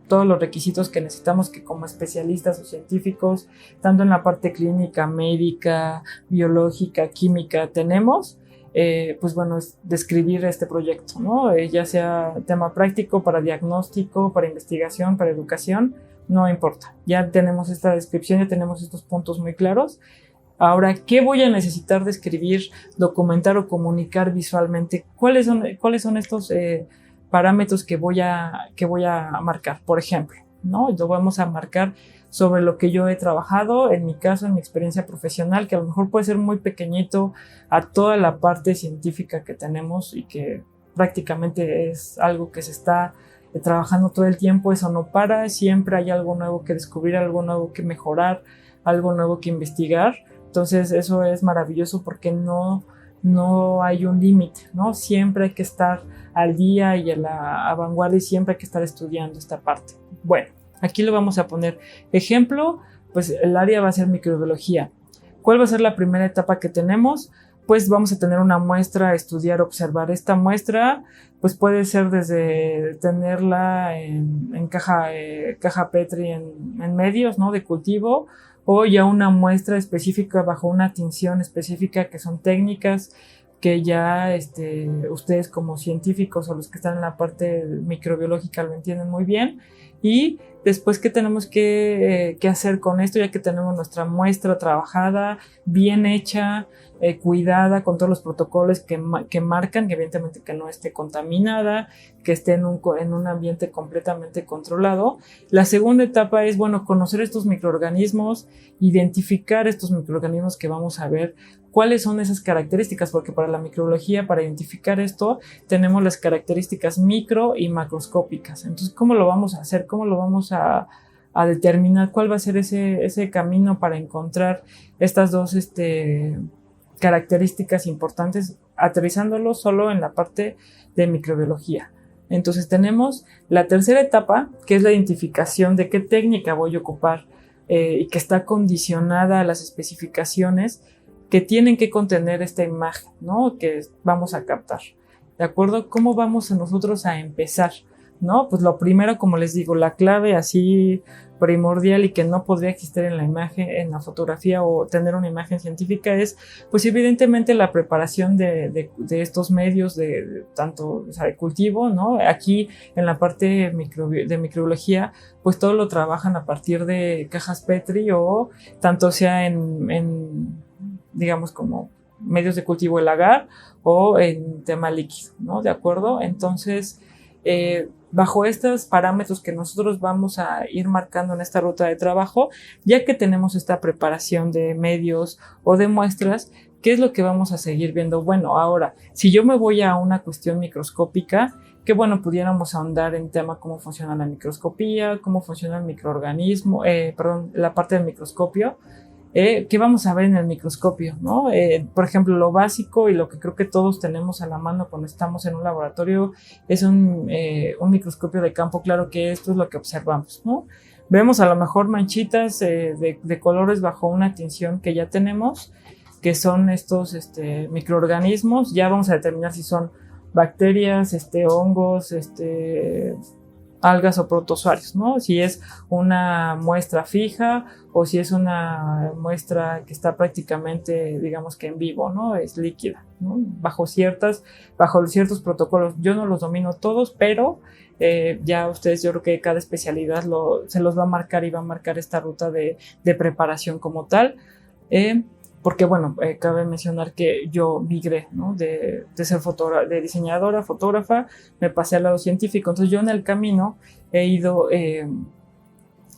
todos los requisitos que necesitamos, que como especialistas o científicos, tanto en la parte clínica, médica, biológica, química, tenemos, pues bueno, es describir este proyecto, ¿no? Ya sea tema práctico, para diagnóstico, para investigación, para educación, no importa. Ya tenemos esta descripción, ya tenemos estos puntos muy claros. Ahora, ¿qué voy a necesitar de escribir, documentar o comunicar visualmente? ¿Cuáles son estos parámetros que voy a marcar? Por ejemplo, ¿no? Lo vamos a marcar sobre lo que yo he trabajado, en mi caso, en mi experiencia profesional, que a lo mejor puede ser muy pequeñito a toda la parte científica que tenemos y que prácticamente es algo que se está trabajando todo el tiempo. Eso no para, siempre hay algo nuevo que descubrir, algo nuevo que mejorar, algo nuevo que investigar. Entonces eso es maravilloso porque no hay un límite, ¿no? Siempre hay que estar al día y a la vanguardia y siempre hay que estar estudiando esta parte. Bueno, aquí lo vamos a poner. Ejemplo, pues el área va a ser microbiología. ¿Cuál va a ser la primera etapa que tenemos? Pues vamos a tener una muestra, estudiar, observar. Esta muestra, pues puede ser desde tenerla en caja Petri en medios, ¿no? De cultivo, o ya una muestra específica bajo una tinción específica, que son técnicas que ya ustedes como científicos o los que están en la parte microbiológica lo entienden muy bien. Y después, ¿qué tenemos que hacer con esto? Ya que tenemos nuestra muestra trabajada, bien hecha, cuidada, con todos los protocolos que marcan, que evidentemente que no esté contaminada, que esté en un ambiente completamente controlado. La segunda etapa es, bueno, conocer estos microorganismos, identificar estos microorganismos que vamos a ver, cuáles son esas características, porque para la microbiología, para identificar esto, tenemos las características micro y macroscópicas. Entonces, ¿cómo lo vamos a hacer? ¿Cómo lo vamos a determinar? ¿Cuál va a ser ese camino para encontrar estas dos características importantes, aterrizándolo solo en la parte de microbiología? Entonces tenemos la tercera etapa, que es la identificación de qué técnica voy a ocupar y que está condicionada a las especificaciones que tienen que contener esta imagen, ¿no? Que vamos a captar. ¿De acuerdo? ¿Cómo vamos nosotros a empezar? ¿No? Pues lo primero, como les digo, la clave así primordial y que no podría existir en la imagen, en la fotografía o tener una imagen científica es, pues evidentemente la preparación de estos medios de tanto, o sea, de cultivo, ¿no? Aquí en la parte de microbiología, pues todo lo trabajan a partir de cajas Petri o tanto sea en digamos como medios de cultivo el agar o en tema líquido, ¿no? ¿De acuerdo? Entonces, bajo estos parámetros que nosotros vamos a ir marcando en esta ruta de trabajo, ya que tenemos esta preparación de medios o de muestras, ¿qué es lo que vamos a seguir viendo? Bueno, ahora, si yo me voy a una cuestión microscópica, que bueno, pudiéramos ahondar en tema cómo funciona la microscopía, cómo funciona el microorganismo, la parte del microscopio, ¿qué vamos a ver en el microscopio, ¿no? Por ejemplo, lo básico y lo que creo que todos tenemos a la mano cuando estamos en un laboratorio es un microscopio de campo. Claro que esto es lo que observamos, ¿no? Vemos a lo mejor manchitas de colores bajo una tinción que ya tenemos, que son estos microorganismos. Ya vamos a determinar si son bacterias, hongos, algas o protozoarios, ¿no? Si es una muestra fija o si es una muestra que está prácticamente, digamos que en vivo, ¿no? Es líquida, ¿no? Bajo ciertos protocolos. Yo no los domino todos, pero ya ustedes, yo creo que cada especialidad se los va a marcar y va a marcar esta ruta de preparación como tal. Porque bueno, cabe mencionar que yo migré, ¿no? De ser de diseñadora, fotógrafa, me pasé al lado científico. Entonces yo en el camino he ido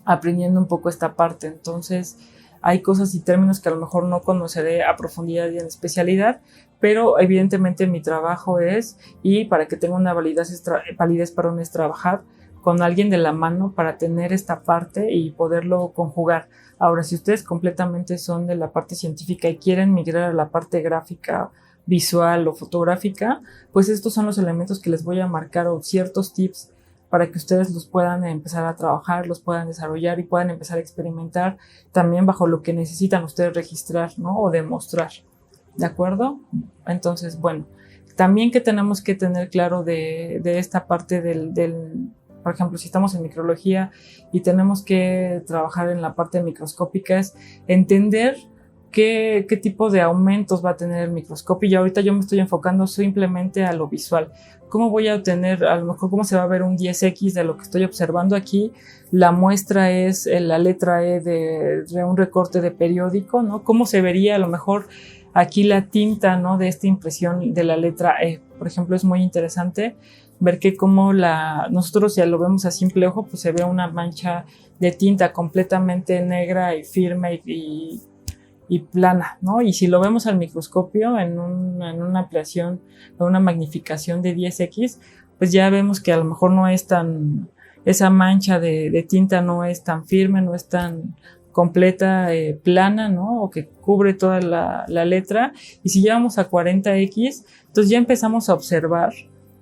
aprendiendo un poco esta parte. Entonces hay cosas y términos que a lo mejor no conoceré a profundidad y en especialidad, pero evidentemente mi trabajo es, y para que tenga una validez es trabajar con alguien de la mano para tener esta parte y poderlo conjugar. Ahora, si ustedes completamente son de la parte científica y quieren migrar a la parte gráfica, visual o fotográfica, pues estos son los elementos que les voy a marcar o ciertos tips para que ustedes los puedan empezar a trabajar, los puedan desarrollar y puedan empezar a experimentar también bajo lo que necesitan ustedes registrar, ¿no? O demostrar. ¿De acuerdo? Entonces, bueno, también que tenemos que tener claro de esta parte por ejemplo, si estamos en microbiología y tenemos que trabajar en la parte microscópica, es entender qué tipo de aumentos va a tener el microscopio. Y ahorita yo me estoy enfocando simplemente a lo visual. ¿Cómo voy a obtener, a lo mejor, cómo se va a ver un 10X de lo que estoy observando aquí? La muestra es la letra E de un recorte de periódico, ¿no? ¿Cómo se vería a lo mejor aquí la tinta, ¿no? De esta impresión de la letra E? Por ejemplo, es muy interesante ver que como nosotros ya lo vemos a simple ojo, pues se ve una mancha de tinta completamente negra y firme y plana, ¿no? Y si lo vemos al microscopio en una ampliación, en una magnificación de 10X, pues ya vemos que a lo mejor no es esa mancha de tinta no es tan firme, no es tan completa, plana, ¿no? O que cubre toda la letra. Y si llevamos a 40X, entonces ya empezamos a observar,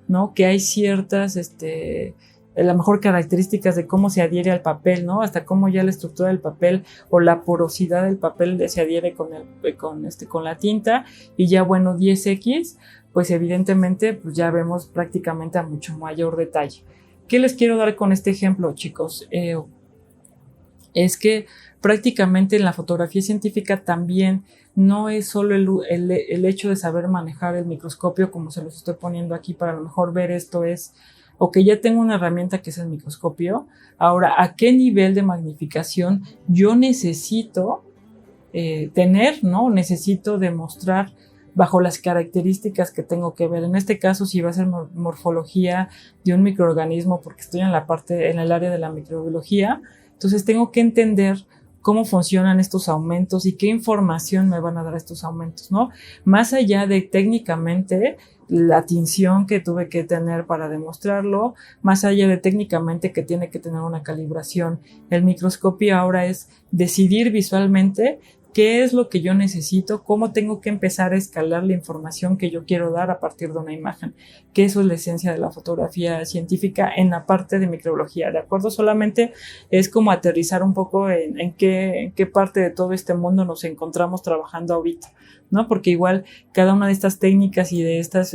¿no? Que hay ciertas, a lo mejor características de cómo se adhiere al papel, ¿no? Hasta cómo ya la estructura del papel o la porosidad del papel se adhiere con la tinta. Y ya, bueno, 10X, pues evidentemente, pues ya vemos prácticamente a mucho mayor detalle. ¿Qué les quiero dar con este ejemplo, chicos? Es que prácticamente en la fotografía científica también no es solo el hecho de saber manejar el microscopio, como se los estoy poniendo aquí para a lo mejor ver esto es, ok, ya tengo una herramienta que es el microscopio, ahora, ¿a qué nivel de magnificación yo necesito tener, ¿no? Necesito demostrar bajo las características que tengo que ver. En este caso, si va a ser morfología de un microorganismo, porque estoy en el área de la microbiología, entonces tengo que entender cómo funcionan estos aumentos y qué información me van a dar estos aumentos, ¿no? Más allá de técnicamente la tinción que tuve que tener para demostrarlo, más allá de técnicamente que tiene que tener una calibración, el microscopio ahora es decidir visualmente qué es lo que yo necesito, cómo tengo que empezar a escalar la información que yo quiero dar a partir de una imagen, que eso es la esencia de la fotografía científica en la parte de microbiología, ¿de acuerdo? Solamente es como aterrizar un poco en qué parte de todo este mundo nos encontramos trabajando ahorita, ¿no? Porque igual cada una de estas técnicas y de estas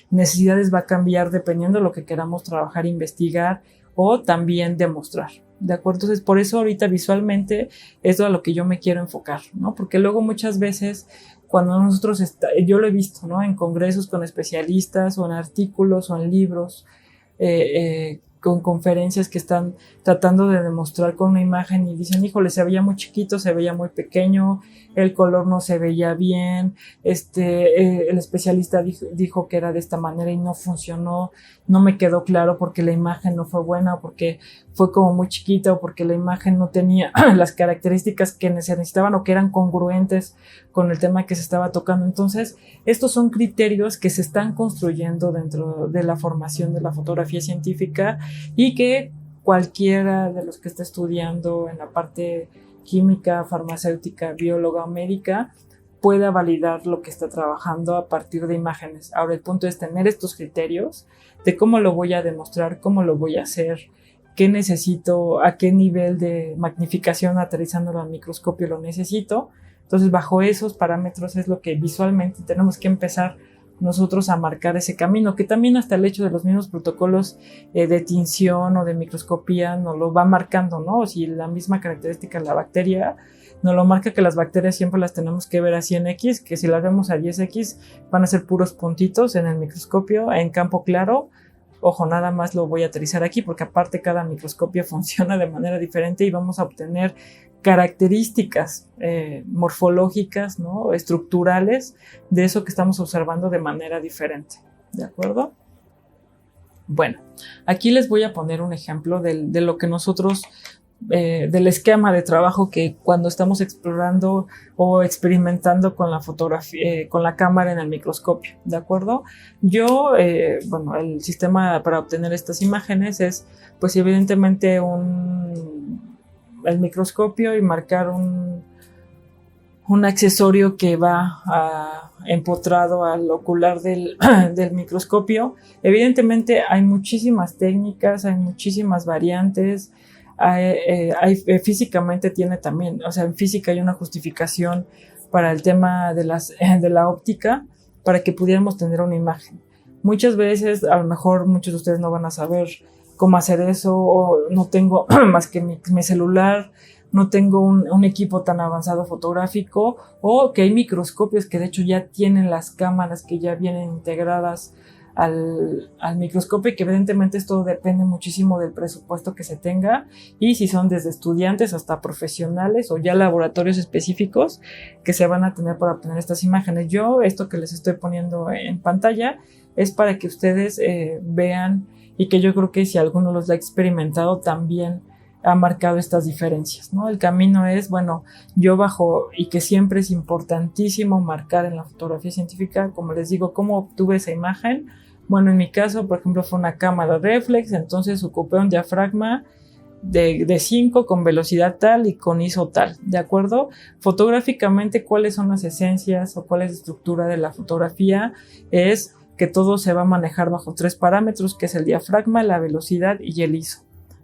necesidades va a cambiar dependiendo de lo que queramos trabajar, investigar o también demostrar. ¿De acuerdo? Entonces, por eso ahorita visualmente es a lo que yo me quiero enfocar, ¿no? Porque luego muchas veces cuando nosotros, yo lo he visto, ¿no? En congresos con especialistas o en artículos o en libros, con conferencias que están tratando de demostrar con una imagen y dicen, híjole, se veía muy chiquito, se veía muy pequeño, el color no se veía bien, el especialista dijo que era de esta manera y no funcionó, no me quedó claro porque la imagen no fue buena o porque fue como muy chiquita o porque la imagen no tenía las características que se necesitaban o que eran congruentes con el tema que se estaba tocando. Entonces, estos son criterios que se están construyendo dentro de la formación de la fotografía científica y que cualquiera de los que esté estudiando en la parte química, farmacéutica, bióloga o médica pueda validar lo que está trabajando a partir de imágenes. Ahora el punto es tener estos criterios de cómo lo voy a demostrar, cómo lo voy a hacer, qué necesito, a qué nivel de magnificación aterrizándolo al microscopio lo necesito. Entonces bajo esos parámetros es lo que visualmente tenemos que empezar nosotros a marcar ese camino, que también hasta el hecho de los mismos protocolos de tinción o de microscopía nos lo va marcando, ¿no? Si la misma característica de la bacteria nos lo marca, que las bacterias siempre las tenemos que ver a 100X, que si las vemos a 10X van a ser puros puntitos en el microscopio, en campo claro. Ojo, nada más lo voy a aterrizar aquí porque aparte cada microscopio funciona de manera diferente y vamos a obtener características morfológicas, ¿no? Estructurales de eso que estamos observando de manera diferente, ¿de acuerdo? Bueno, aquí les voy a poner un ejemplo de lo que nosotros, del esquema de trabajo que cuando estamos explorando o experimentando con la fotografía, con la cámara en el microscopio, ¿de acuerdo? Yo, bueno, el sistema para obtener estas imágenes es, pues evidentemente el microscopio y marcar un accesorio que va empotrado al ocular del microscopio. Evidentemente hay muchísimas técnicas, hay muchísimas variantes, físicamente tiene también, o sea, en física hay una justificación para el tema de la óptica para que pudiéramos tener una imagen. Muchas veces, a lo mejor muchos de ustedes no van a saber cómo hacer eso, o no tengo más que mi celular no tengo un equipo tan avanzado fotográfico, o que hay microscopios que de hecho ya tienen las cámaras que ya vienen integradas al microscopio, y que evidentemente esto depende muchísimo del presupuesto que se tenga, y si son desde estudiantes hasta profesionales o ya laboratorios específicos que se van a tener para obtener estas imágenes. Yo, esto que les estoy poniendo en pantalla es para que ustedes vean, y que yo creo que si alguno los ha experimentado también ha marcado estas diferencias, ¿no? El camino es, bueno, yo bajo, y que siempre es importantísimo marcar en la fotografía científica, como les digo, cómo obtuve esa imagen. Bueno, en mi caso, por ejemplo, fue una cámara reflex, entonces ocupé un diafragma de 5 con velocidad tal y con ISO tal, ¿de acuerdo? Fotográficamente, ¿cuáles son las esencias o cuál es la estructura de la fotografía? Es que todo se va a manejar bajo 3 parámetros, que es el diafragma, la velocidad y el ISO,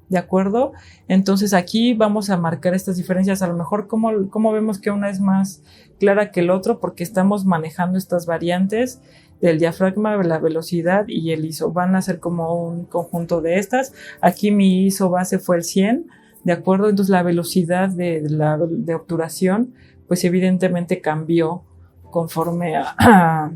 ¿de acuerdo? Entonces aquí vamos a marcar estas diferencias, a lo mejor como vemos que una es más clara que el otro, porque estamos manejando estas variantes del diafragma, la velocidad y el ISO. Van a ser como un conjunto de estas. Aquí mi ISO base fue el 100, ¿de acuerdo? Entonces la velocidad de obturación, pues evidentemente cambió conforme a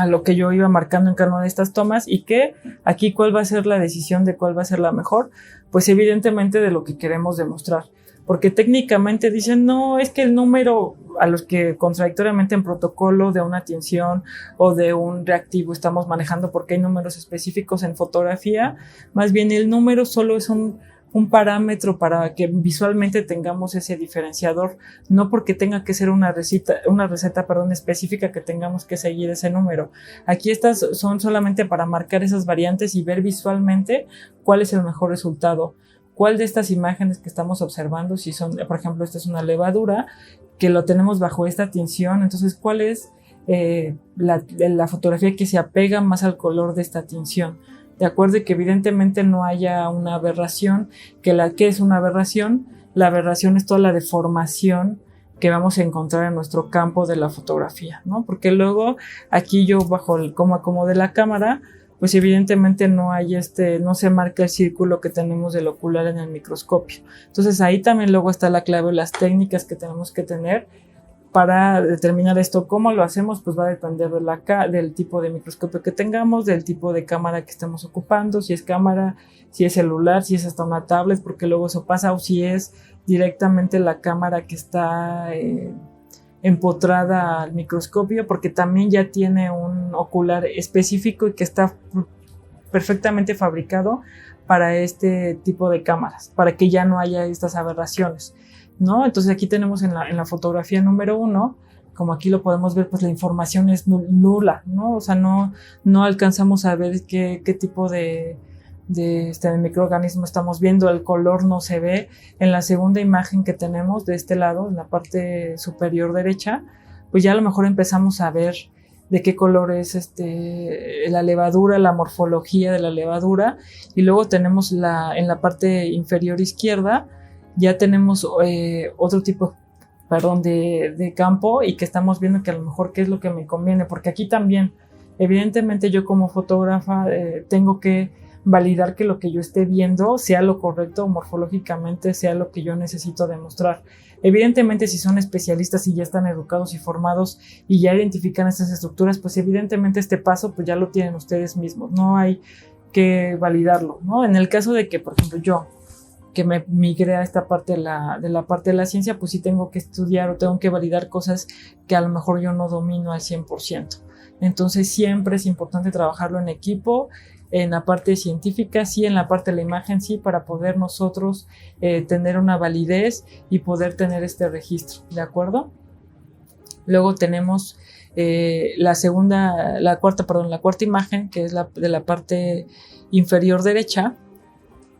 lo que yo iba marcando en cada una de estas tomas. Y que aquí, ¿cuál va a ser la decisión de cuál va a ser la mejor? Pues evidentemente de lo que queremos demostrar, porque técnicamente dicen, no, es que el número, a los que contradictoriamente en protocolo de una tinción o de un reactivo estamos manejando, porque hay números específicos en fotografía, más bien el número solo es un parámetro para que visualmente tengamos ese diferenciador, no porque tenga que ser una receta específica que tengamos que seguir ese número. Aquí estas son solamente para marcar esas variantes y ver visualmente cuál es el mejor resultado. ¿Cuál de estas imágenes que estamos observando, si son, por ejemplo, esta es una levadura, que lo tenemos bajo esta tinción, entonces cuál es la fotografía que se apega más al color de esta tinción? De acuerdo, y que evidentemente no haya una aberración, ¿qué es una aberración? La aberración es toda la deformación que vamos a encontrar en nuestro campo de la fotografía, ¿no? Porque luego aquí yo bajo cómo acomode la cámara, pues evidentemente no se marca el círculo que tenemos del ocular en el microscopio. Entonces ahí también luego está la clave, las técnicas que tenemos que tener para determinar esto. ¿Cómo lo hacemos? Pues va a depender del tipo de microscopio que tengamos, del tipo de cámara que estemos ocupando, si es cámara, si es celular, si es hasta una tablet, porque luego eso pasa, o si es directamente la cámara que está empotrada al microscopio, porque también ya tiene un ocular específico y que está perfectamente fabricado para este tipo de cámaras, para que ya no haya estas aberraciones, ¿no? Entonces aquí tenemos en la fotografía número 1, como aquí lo podemos ver, pues la información es nula, ¿no? O sea, no alcanzamos a ver qué tipo de microorganismo estamos viendo, el color no se ve. En la segunda imagen que tenemos de este lado, en la parte superior derecha, pues ya a lo mejor empezamos a ver de qué color es la levadura, la morfología de la levadura, y luego tenemos en la parte inferior izquierda, ya tenemos otro tipo, de campo, y que estamos viendo que a lo mejor qué es lo que me conviene, porque aquí también, evidentemente yo como fotógrafa tengo que validar que lo que yo esté viendo sea lo correcto, morfológicamente sea lo que yo necesito demostrar. Evidentemente, si son especialistas y ya están educados y formados y ya identifican estas estructuras, pues evidentemente este paso pues ya lo tienen ustedes mismos, no hay que validarlo, ¿no? En el caso de que, por ejemplo, yo que me migré a esta parte de la parte de la ciencia, pues sí tengo que estudiar o tengo que validar cosas que a lo mejor yo no domino al 100%. Entonces siempre es importante trabajarlo en equipo, en la parte científica sí, en la parte de la imagen sí, para poder nosotros tener una validez y poder tener este registro, ¿de acuerdo? Luego tenemos la cuarta imagen, que es de la parte inferior derecha,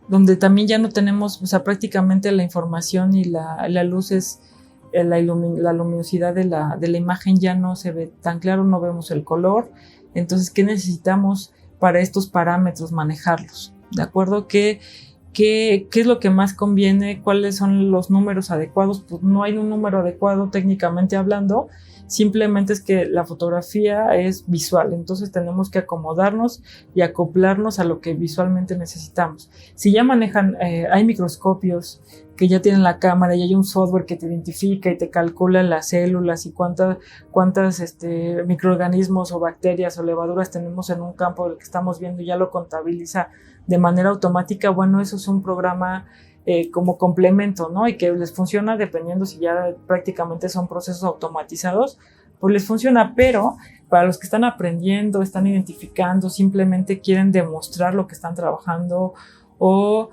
donde también ya no tenemos, o sea, prácticamente la información y la luz la luminosidad de la imagen ya no se ve tan claro, no vemos el color. Entonces, ¿qué necesitamos para estos parámetros manejarlos? ¿De acuerdo? ¿Qué es lo que más conviene? ¿Cuáles son los números adecuados? Pues no hay un número adecuado técnicamente hablando, simplemente es que la fotografía es visual, entonces tenemos que acomodarnos y acoplarnos a lo que visualmente necesitamos. Si ya manejan, hay microscopios que ya tienen la cámara y hay un software que te identifica y te calcula las células y cuántas microorganismos o bacterias o levaduras tenemos en un campo del que estamos viendo y ya lo contabiliza de manera automática. Bueno, eso es un programa como complemento, ¿no? Y que les funciona dependiendo si ya prácticamente son procesos automatizados, pues les funciona, pero para los que están aprendiendo, están identificando, simplemente quieren demostrar lo que están trabajando o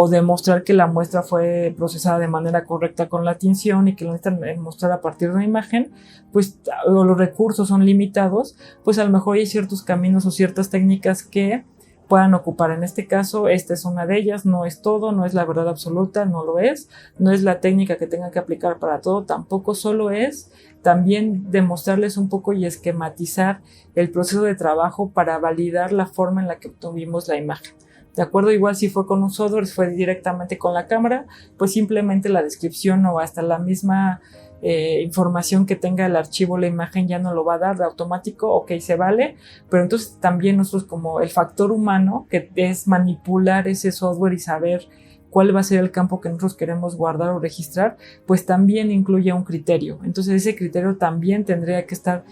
demostrar que la muestra fue procesada de manera correcta con la tinción y que lo necesitan mostrar a partir de una imagen, pues o los recursos son limitados, pues a lo mejor hay ciertos caminos o ciertas técnicas que puedan ocupar. En este caso, esta es una de ellas, no es todo, no es la verdad absoluta, no lo es, no es la técnica que tengan que aplicar para todo, tampoco solo es también demostrarles un poco y esquematizar el proceso de trabajo para validar la forma en la que obtuvimos la imagen. ¿De acuerdo? Igual si fue con un software, si fue directamente con la cámara, pues simplemente la descripción o hasta la misma información que tenga el archivo, la imagen ya no lo va a dar de automático, ok, se vale, pero entonces también nosotros como el factor humano, que es manipular ese software y saber cuál va a ser el campo que nosotros queremos guardar o registrar, pues también incluye un criterio. Entonces ese criterio también tendría que estar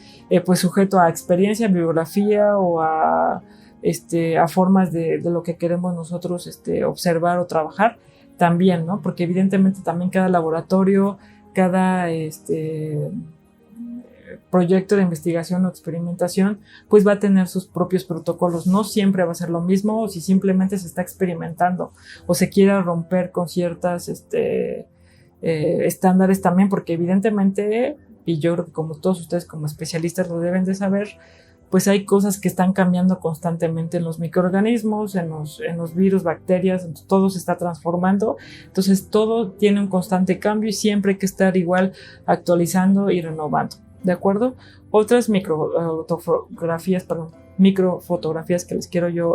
pues sujeto a experiencia, bibliografía o a formas de lo que queremos nosotros observar o trabajar también, ¿no? Porque evidentemente también cada laboratorio, cada proyecto de investigación o experimentación, pues va a tener sus propios protocolos. No siempre va a ser lo mismo, o si simplemente se está experimentando o se quiera romper con ciertas estándares también, porque evidentemente, y yo creo que como todos ustedes como especialistas lo deben de saber, pues hay cosas que están cambiando constantemente en los microorganismos, en los virus, bacterias, todo se está transformando, entonces todo tiene un constante cambio y siempre hay que estar igual actualizando y renovando, ¿de acuerdo? Otras microfotografías que les quiero yo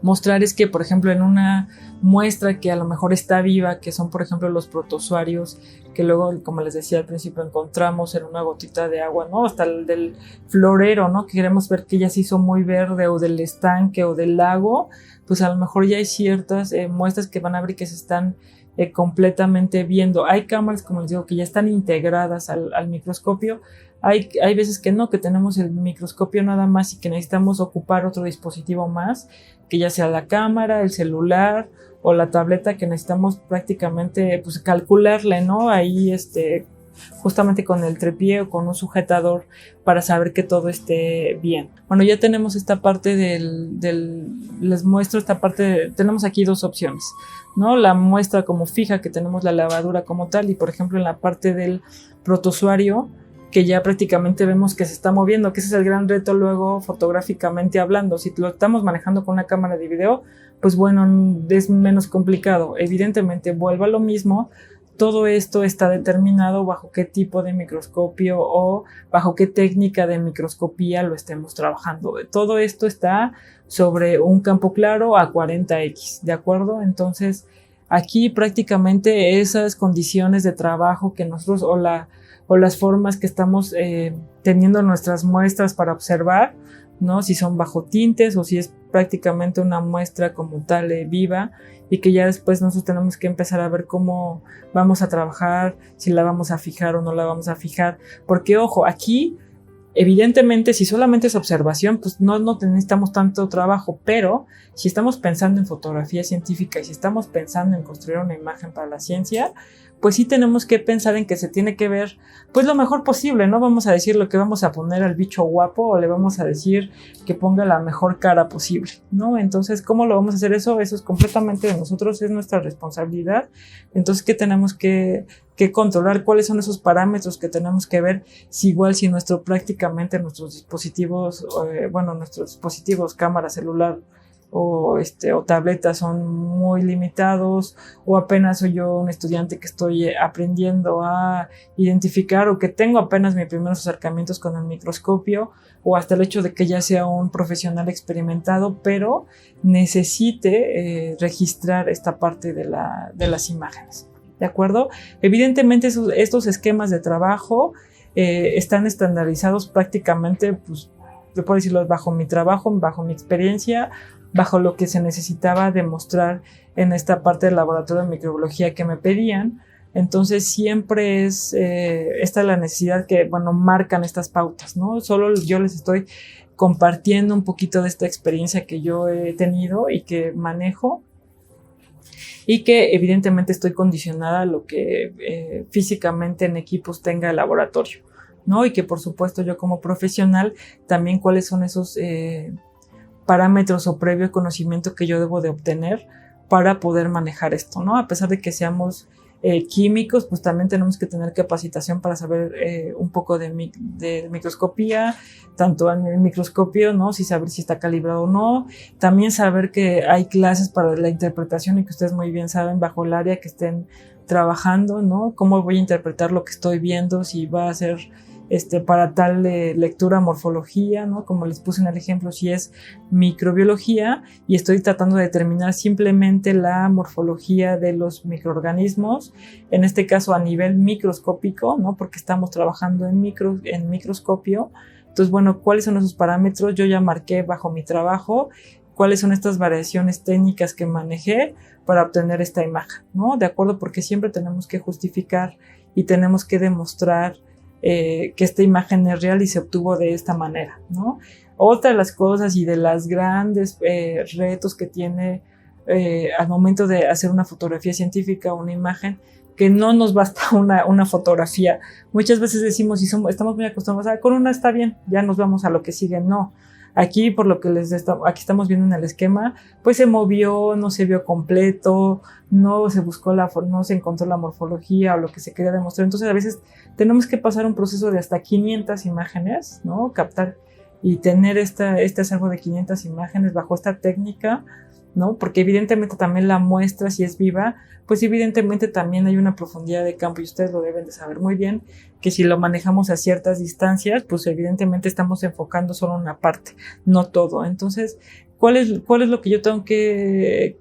mostrar es que, por ejemplo, en una muestra que a lo mejor está viva, que son, por ejemplo, los protozoarios, que luego, como les decía al principio, encontramos en una gotita de agua, ¿no? Hasta el del florero, ¿no? Que queremos ver que ya se hizo muy verde, o del estanque o del lago, pues a lo mejor ya hay ciertas muestras que van a ver que se están completamente viendo. Hay cámaras, como les digo, que ya están integradas al microscopio. Hay veces que no, que tenemos el microscopio nada más y que necesitamos ocupar otro dispositivo más, que ya sea la cámara, el celular o la tableta, que necesitamos prácticamente pues calcularle, ¿no? Ahí justamente con el trípode o con un sujetador para saber que todo esté bien. Bueno, ya tenemos esta parte les muestro esta parte, tenemos aquí dos opciones, ¿no? La muestra como fija, que tenemos la levadura como tal, y por ejemplo en la parte del protozoario, que ya prácticamente vemos que se está moviendo, que ese es el gran reto luego fotográficamente hablando. Si lo estamos manejando con una cámara de video, pues bueno, es menos complicado. Evidentemente, vuelvo a lo mismo, todo esto está determinado bajo qué tipo de microscopio o bajo qué técnica de microscopía lo estemos trabajando. Todo esto está sobre un campo claro a 40x, ¿de acuerdo? Entonces, aquí prácticamente esas condiciones de trabajo que nosotros o las formas que estamos teniendo nuestras muestras para observar, ¿no? Si son bajo tintes o si es prácticamente una muestra como tal viva, y que ya después nosotros tenemos que empezar a ver cómo vamos a trabajar, si la vamos a fijar o no la vamos a fijar, porque ojo, aquí evidentemente si solamente es observación, pues no necesitamos tanto trabajo, pero si estamos pensando en fotografía científica y si estamos pensando en construir una imagen para la ciencia, pues sí tenemos que pensar en que se tiene que ver pues lo mejor posible. No vamos a decir lo que vamos a poner al bicho guapo o le vamos a decir que ponga la mejor cara posible, ¿no? Entonces, ¿cómo lo vamos a hacer eso? Eso es completamente de nosotros, es nuestra responsabilidad. Entonces, ¿qué tenemos que controlar? ¿Cuáles son esos parámetros que tenemos que ver? Si prácticamente nuestros dispositivos, cámara, celular, o tabletas son muy limitados, o apenas soy yo un estudiante que estoy aprendiendo a identificar, o que tengo apenas mis primeros acercamientos con el microscopio, o hasta el hecho de que ya sea un profesional experimentado, pero necesite registrar esta parte de las imágenes, ¿de acuerdo? Evidentemente estos esquemas de trabajo están estandarizados prácticamente pues puedo decirlo, bajo mi trabajo, bajo mi experiencia, bajo lo que se necesitaba demostrar en esta parte del laboratorio de microbiología que me pedían. Entonces siempre es esta la necesidad que, bueno, marcan estas pautas, ¿no? Solo yo les estoy compartiendo un poquito de esta experiencia que yo he tenido y que manejo, y que evidentemente estoy condicionada a lo que físicamente en equipos tenga el laboratorio, ¿no? Y que por supuesto yo como profesional también cuáles son esos parámetros o previo conocimiento que yo debo de obtener para poder manejar esto, ¿no? A pesar de que seamos químicos, pues también tenemos que tener capacitación para saber un poco de microscopía, tanto en el microscopio, ¿no? Si saber si está calibrado o no, también saber que hay clases para la interpretación y que ustedes muy bien saben bajo el área que estén trabajando, ¿no? Cómo voy a interpretar lo que estoy viendo, si va a ser para tal lectura, morfología, ¿no? Como les puse en el ejemplo, si es microbiología y estoy tratando de determinar simplemente la morfología de los microorganismos, en este caso a nivel microscópico, ¿no? Porque estamos trabajando en microscopio. Entonces, bueno, ¿cuáles son esos parámetros? Yo ya marqué bajo mi trabajo cuáles son estas variaciones técnicas que manejé para obtener esta imagen, ¿no? De acuerdo, porque siempre tenemos que justificar y tenemos que demostrar que esta imagen es real y se obtuvo de esta manera, ¿no? Otra de las cosas y de las grandes retos que tiene al momento de hacer una fotografía científica o una imagen, que no nos basta una fotografía. Muchas veces decimos, estamos muy acostumbrados, con una está bien, ya nos vamos a lo que sigue. No. Aquí, por lo que aquí estamos viendo en el esquema, pues se movió, no se vio completo, no se buscó no se encontró la morfología o lo que se quería demostrar. Entonces, a veces tenemos que pasar un proceso de hasta 500 imágenes, ¿no? Captar y tener este acervo de 500 imágenes bajo esta técnica, ¿no? Porque evidentemente también la muestra, si es viva, pues evidentemente también hay una profundidad de campo y ustedes lo deben de saber muy bien, que si lo manejamos a ciertas distancias, pues evidentemente estamos enfocando solo una parte, no todo. Entonces, ¿cuál es lo que yo tengo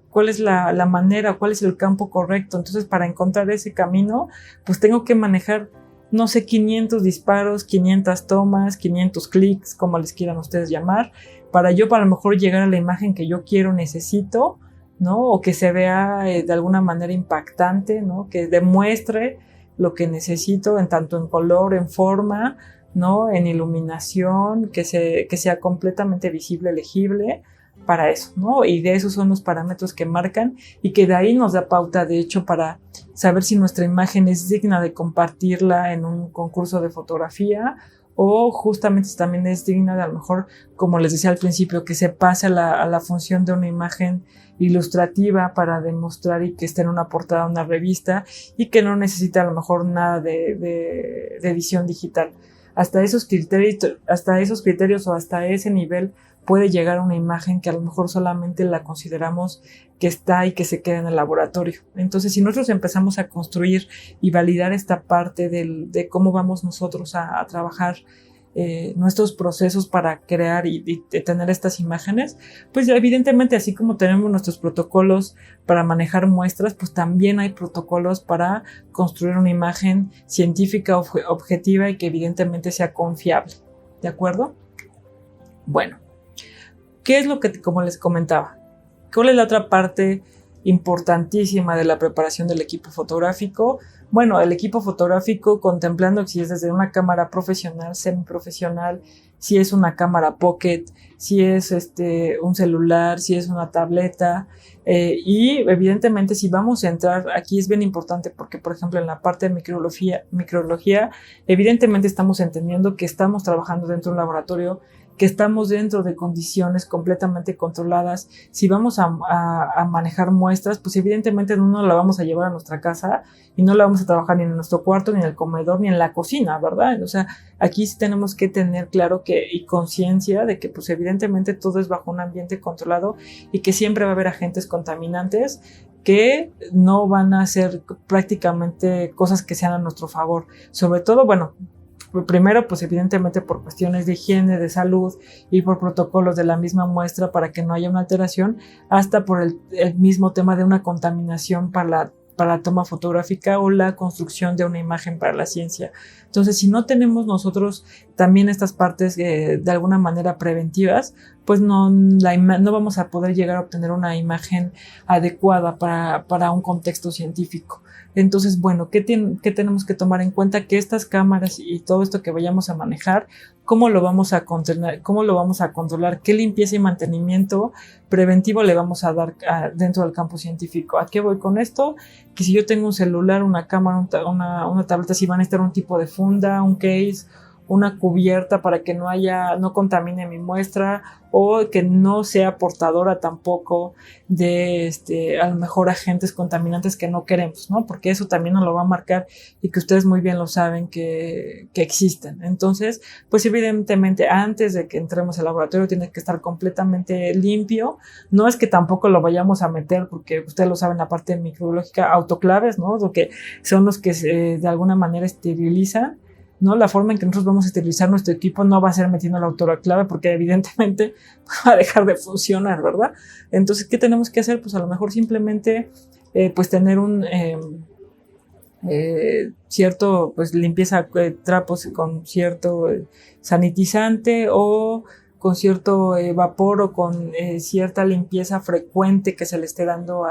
cuál es la manera, cuál es el campo correcto? Entonces, para encontrar ese camino, pues tengo que manejar, no sé, 500 disparos, 500 tomas, 500 clics, como les quieran ustedes llamar, para a lo mejor llegar a la imagen que yo quiero, necesito, ¿no? O que se vea de alguna manera impactante, ¿no? Que demuestre lo que necesito tanto en color, en forma, ¿no? En iluminación, que sea completamente visible, legible para eso, ¿no? Y de esos son los parámetros que marcan y que de ahí nos da pauta, de hecho, para saber si nuestra imagen es digna de compartirla en un concurso de fotografía o justamente también es digna de, a lo mejor, como les decía al principio, que se pase a la función de una imagen ilustrativa para demostrar y que esté en una portada de una revista y que no necesita a lo mejor nada de edición digital. Hasta esos criterios o hasta ese nivel puede llegar una imagen que a lo mejor solamente la consideramos que está y que se queda en el laboratorio. Entonces, si nosotros empezamos a construir y validar esta parte de cómo vamos nosotros a trabajar nuestros procesos para crear y tener estas imágenes, pues evidentemente así como tenemos nuestros protocolos para manejar muestras, pues también hay protocolos para construir una imagen científica objetiva y que evidentemente sea confiable, ¿de acuerdo? Bueno, ¿qué es lo que, como les comentaba? ¿Cuál es la otra parte importantísima de la preparación del equipo fotográfico? Bueno, el equipo fotográfico contemplando si es desde una cámara profesional, semiprofesional, si es una cámara pocket, si es un celular, si es una tableta, y evidentemente si vamos a entrar, aquí es bien importante porque, por ejemplo, en la parte de microbiología, evidentemente estamos entendiendo que estamos trabajando dentro de un laboratorio, que estamos dentro de condiciones completamente controladas. Si vamos a manejar muestras, pues evidentemente no la vamos a llevar a nuestra casa y no la vamos a trabajar ni en nuestro cuarto, ni en el comedor, ni en la cocina, ¿verdad? O sea, aquí sí tenemos que tener claro y conciencia de que pues evidentemente todo es bajo un ambiente controlado y que siempre va a haber agentes contaminantes que no van a hacer prácticamente cosas que sean a nuestro favor. Sobre todo, bueno, primero, pues evidentemente por cuestiones de higiene, de salud y por protocolos de la misma muestra para que no haya una alteración, hasta por el mismo tema de una contaminación para la toma fotográfica o la construcción de una imagen para la ciencia. Entonces, si no tenemos nosotros también estas partes de alguna manera preventivas, pues no vamos a poder llegar a obtener una imagen adecuada para un contexto científico. Entonces, bueno, ¿qué tenemos que tomar en cuenta? Que estas cámaras y todo esto que vayamos a manejar, ¿cómo lo vamos a controlar? ¿Qué limpieza y mantenimiento preventivo le vamos a dar dentro del campo científico? ¿A qué voy con esto? Que si yo tengo un celular, una cámara, una tableta, si van a estar un tipo de funda, un case, una cubierta para que no contamine mi muestra, o que no sea portadora tampoco de a lo mejor agentes contaminantes que no queremos, ¿no? Porque eso también nos lo va a marcar y que ustedes muy bien lo saben que existen. Entonces, pues evidentemente antes de que entremos al laboratorio tiene que estar completamente limpio. No es que tampoco lo vayamos a meter, porque ustedes lo saben, la parte microbiológica, autoclaves, ¿no? Lo que son los que de alguna manera esterilizan, ¿no? La forma en que nosotros vamos a esterilizar nuestro equipo no va a ser metiendo la autoclave, porque evidentemente va a dejar de funcionar, ¿verdad? Entonces, ¿qué tenemos que hacer? Pues a lo mejor simplemente pues tener un cierto pues limpieza de trapos con cierto sanitizante, o con cierto vapor, o con cierta limpieza frecuente que se le esté dando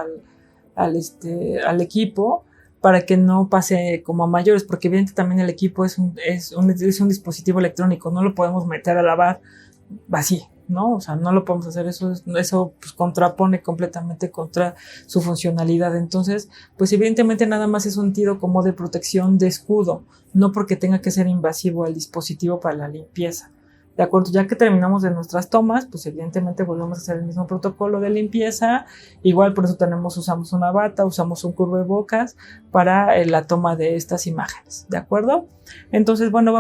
al equipo, para que no pase como a mayores, porque evidentemente también el equipo es un dispositivo electrónico, no lo podemos meter a lavar así, ¿no? O sea, no lo podemos hacer, eso pues contrapone completamente contra su funcionalidad. Entonces, pues evidentemente nada más es un tiro como de protección, de escudo, no porque tenga que ser invasivo al dispositivo para la limpieza. De acuerdo, ya que terminamos de nuestras tomas, pues evidentemente volvemos a hacer el mismo protocolo de limpieza. Igual por eso usamos una bata, usamos un cubrebocas para la toma de estas imágenes, ¿de acuerdo? Entonces, bueno,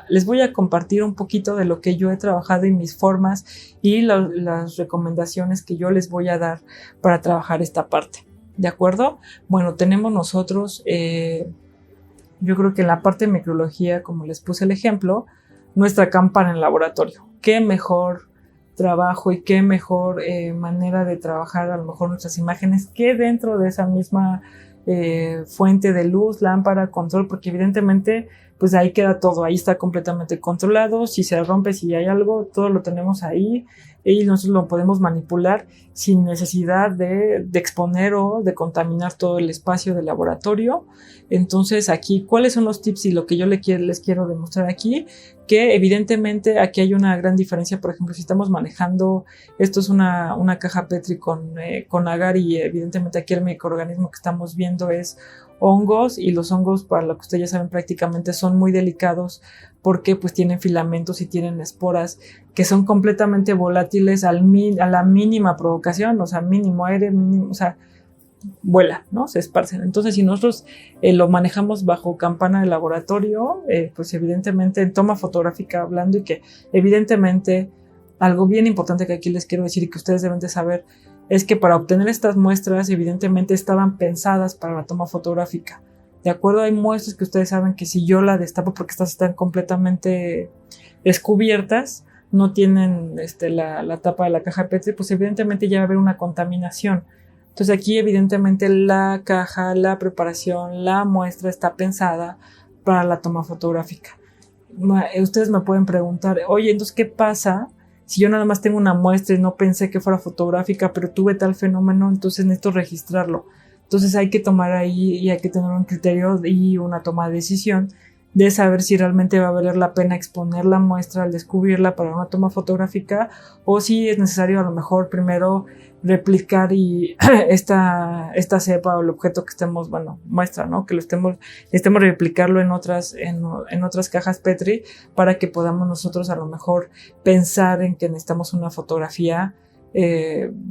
les voy a compartir un poquito de lo que yo he trabajado y mis formas y las recomendaciones que yo les voy a dar para trabajar esta parte, ¿de acuerdo? Bueno, tenemos nosotros, yo creo que en la parte de microbiología, como les puse el ejemplo, nuestra cámara en laboratorio. Qué mejor trabajo y qué mejor manera de trabajar a lo mejor nuestras imágenes que dentro de esa misma fuente de luz, lámpara, control, porque evidentemente pues ahí queda todo, ahí está completamente controlado. Si se rompe, si hay algo, todo lo tenemos ahí y nosotros lo podemos manipular sin necesidad de exponer o de contaminar todo el espacio del laboratorio. Entonces aquí, ¿cuáles son los tips y lo que yo les quiero demostrar aquí? Que evidentemente aquí hay una gran diferencia. Por ejemplo, si estamos manejando, esto es una caja Petri con agar, y evidentemente aquí el microorganismo que estamos viendo es hongos, y los hongos, para lo que ustedes ya saben, prácticamente son muy delicados porque pues tienen filamentos y tienen esporas que son completamente volátiles a la mínima provocación, o sea, mínimo aire, mínimo, o sea, vuela, ¿no? Se esparcen. Entonces, si nosotros lo manejamos bajo campana de laboratorio, pues evidentemente en toma fotográfica hablando, y que evidentemente algo bien importante que aquí les quiero decir y que ustedes deben de saber, es que para obtener estas muestras evidentemente estaban pensadas para la toma fotográfica. De acuerdo, hay muestras que ustedes saben que si yo la destapo, porque estas están completamente descubiertas, no tienen la tapa de la caja Petri, pues evidentemente ya va a haber una contaminación. Entonces aquí evidentemente la caja, la preparación, la muestra está pensada para la toma fotográfica. Ustedes me pueden preguntar, oye, entonces ¿qué pasa si yo nada más tengo una muestra y no pensé que fuera fotográfica, pero tuve tal fenómeno? Entonces necesito registrarlo. Entonces hay que tomar ahí y hay que tener un criterio y una toma de decisión de saber si realmente va a valer la pena exponer la muestra al descubrirla para una toma fotográfica, o si es necesario a lo mejor primero replicar y esta cepa o el objeto que estemos, muestra, ¿no? Que estemos replicarlo en otras cajas Petri, para que podamos nosotros a lo mejor pensar en que necesitamos una fotografía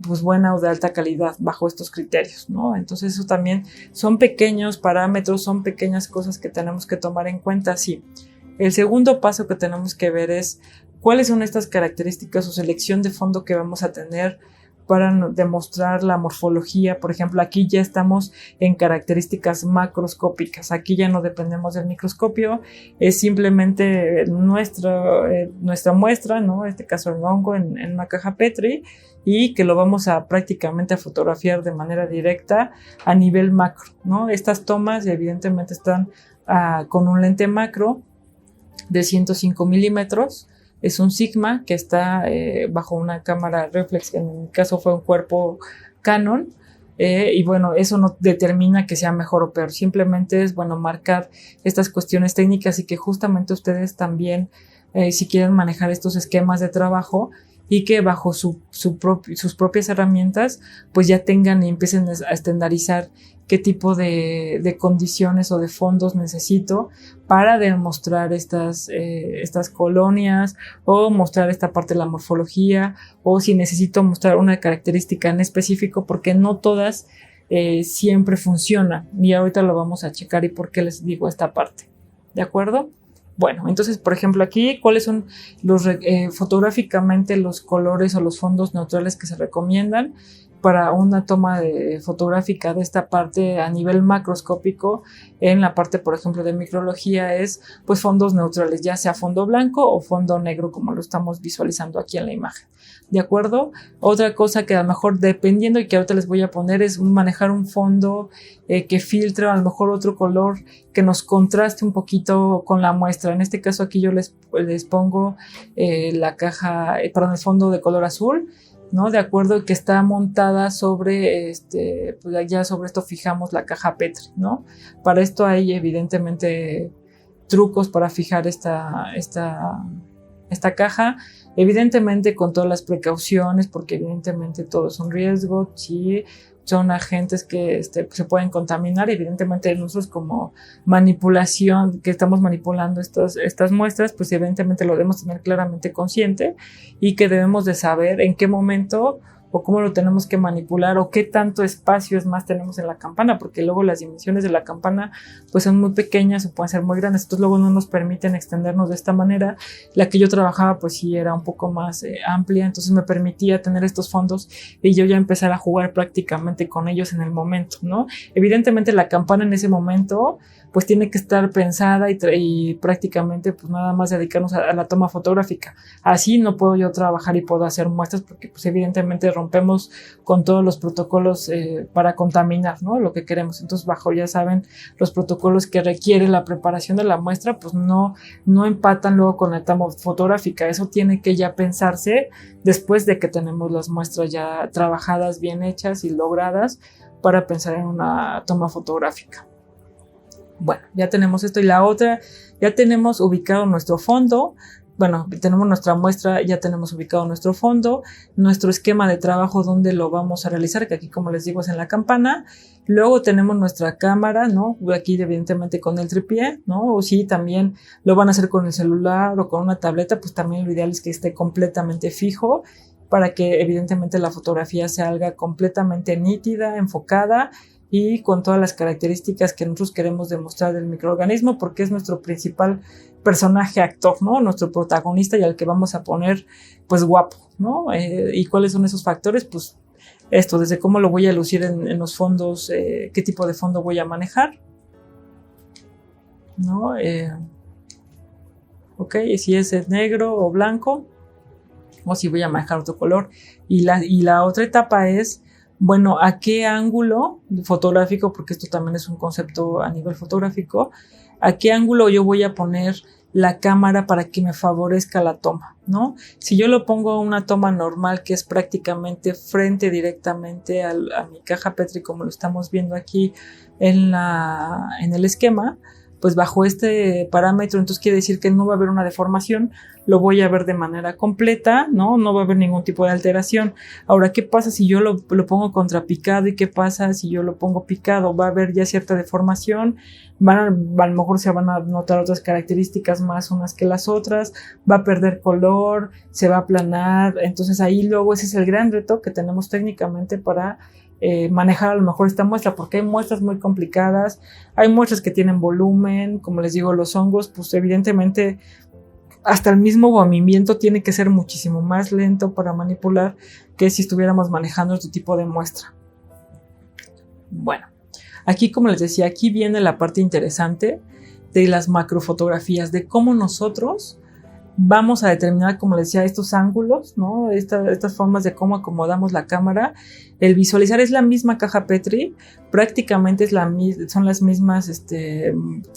pues buena o de alta calidad bajo estos criterios, ¿no? Entonces eso también son pequeños parámetros, son pequeñas cosas que tenemos que tomar en cuenta. Sí. El segundo paso que tenemos que ver es cuáles son estas características o selección de fondo que vamos a tener para demostrar la morfología. Por ejemplo, aquí ya estamos en características macroscópicas. Aquí ya no dependemos del microscopio, es simplemente nuestra muestra, ¿no? En este caso el hongo en una caja Petri, y que lo vamos a prácticamente a fotografiar de manera directa a nivel macro, ¿no? Estas tomas evidentemente están con un lente macro de 105 milímetros. Es un Sigma que está bajo una cámara reflex, que en mi caso fue un cuerpo Canon. Y bueno, eso no determina que sea mejor o peor, simplemente es bueno marcar estas cuestiones técnicas y que justamente ustedes también, si quieren manejar estos esquemas de trabajo y que bajo sus propias herramientas pues ya tengan y empiecen a estandarizar qué tipo de condiciones o de fondos necesito para demostrar estas colonias, o mostrar esta parte de la morfología, o si necesito mostrar una característica en específico, porque no todas siempre funcionan. Y ahorita lo vamos a checar y por qué les digo esta parte. ¿De acuerdo? Bueno, entonces, por ejemplo, aquí, ¿cuáles son fotográficamente los colores o los fondos neutrales que se recomiendan para una toma fotográfica de esta parte a nivel macroscópico? En la parte, por ejemplo, de micrología es pues fondos neutrales, ya sea fondo blanco o fondo negro, como lo estamos visualizando aquí en la imagen. ¿De acuerdo? Otra cosa que a lo mejor, dependiendo y que ahorita les voy a poner, es manejar un fondo que filtre a lo mejor otro color que nos contraste un poquito con la muestra. En este caso aquí yo les pongo el fondo de color azul, ¿no? De acuerdo, que está montada sobre pues ya sobre esto fijamos la caja Petri, ¿no? Para esto hay evidentemente trucos para fijar esta caja, evidentemente con todas las precauciones, porque evidentemente todo es un riesgo, sí, son agentes que se pueden contaminar. Evidentemente nosotros como manipulación, que estamos manipulando estas muestras, pues evidentemente lo debemos tener claramente consciente y que debemos de saber en qué momento o cómo lo tenemos que manipular o qué tanto espacio es más tenemos en la campana, porque luego las dimensiones de la campana pues son muy pequeñas o pueden ser muy grandes, entonces luego no nos permiten extendernos de esta manera. La que yo trabajaba pues sí era un poco más amplia, entonces me permitía tener estos fondos y yo ya empezar a jugar prácticamente con ellos en el momento, ¿no? Evidentemente la campana en ese momento pues tiene que estar pensada y prácticamente pues nada más dedicarnos a la toma fotográfica. Así no puedo yo trabajar y puedo hacer muestras porque pues evidentemente rompemos con todos los protocolos para contaminar, ¿no? Lo que queremos. Entonces bajo, ya saben, los protocolos que requiere la preparación de la muestra pues no empatan luego con la toma fotográfica. Eso tiene que ya pensarse después de que tenemos las muestras ya trabajadas, bien hechas y logradas para pensar en una toma fotográfica. Bueno, ya tenemos esto y la otra, ya tenemos ubicado nuestro fondo. Bueno, tenemos nuestra muestra, ya tenemos ubicado nuestro fondo, nuestro esquema de trabajo donde lo vamos a realizar, que aquí como les digo es en la campana. Luego tenemos nuestra cámara, ¿no? Aquí evidentemente con el trípode, ¿no? O si también lo van a hacer con el celular o con una tableta, pues también lo ideal es que esté completamente fijo para que evidentemente la fotografía se haga completamente nítida, enfocada y con todas las características que nosotros queremos demostrar del microorganismo, porque es nuestro principal personaje actor, ¿no? Nuestro protagonista y al que vamos a poner pues guapo, ¿no? ¿Y cuáles son esos factores? Pues esto, desde cómo lo voy a lucir en los fondos, qué tipo de fondo voy a manejar, ¿no? Ok, si es negro o blanco, o si voy a manejar otro color. Y la otra etapa es, bueno, ¿a qué ángulo fotográfico? Porque esto también es un concepto a nivel fotográfico. ¿A qué ángulo yo voy a poner la cámara para que me favorezca la toma, ¿no? Si yo lo pongo a una toma normal, que es prácticamente frente directamente a mi caja Petri, como lo estamos viendo aquí en el esquema, pues bajo este parámetro, entonces quiere decir que no va a haber una deformación, lo voy a ver de manera completa, ¿no? No va a haber ningún tipo de alteración. Ahora, ¿qué pasa si yo lo pongo contrapicado? ¿Y qué pasa si yo lo pongo picado? Va a haber ya cierta deformación, a lo mejor se van a notar otras características más unas que las otras, va a perder color, se va a aplanar. Entonces ahí luego ese es el gran reto que tenemos técnicamente para manejar a lo mejor esta muestra, porque hay muestras muy complicadas, hay muestras que tienen volumen, como les digo, los hongos, pues evidentemente hasta el mismo movimiento tiene que ser muchísimo más lento para manipular que si estuviéramos manejando este tipo de muestra. Bueno, aquí como les decía, aquí viene la parte interesante de las macrofotografías, de cómo nosotros vamos a determinar, como les decía, estos ángulos, ¿no? Estas formas de cómo acomodamos la cámara. El visualizar es la misma caja Petri, prácticamente son las mismas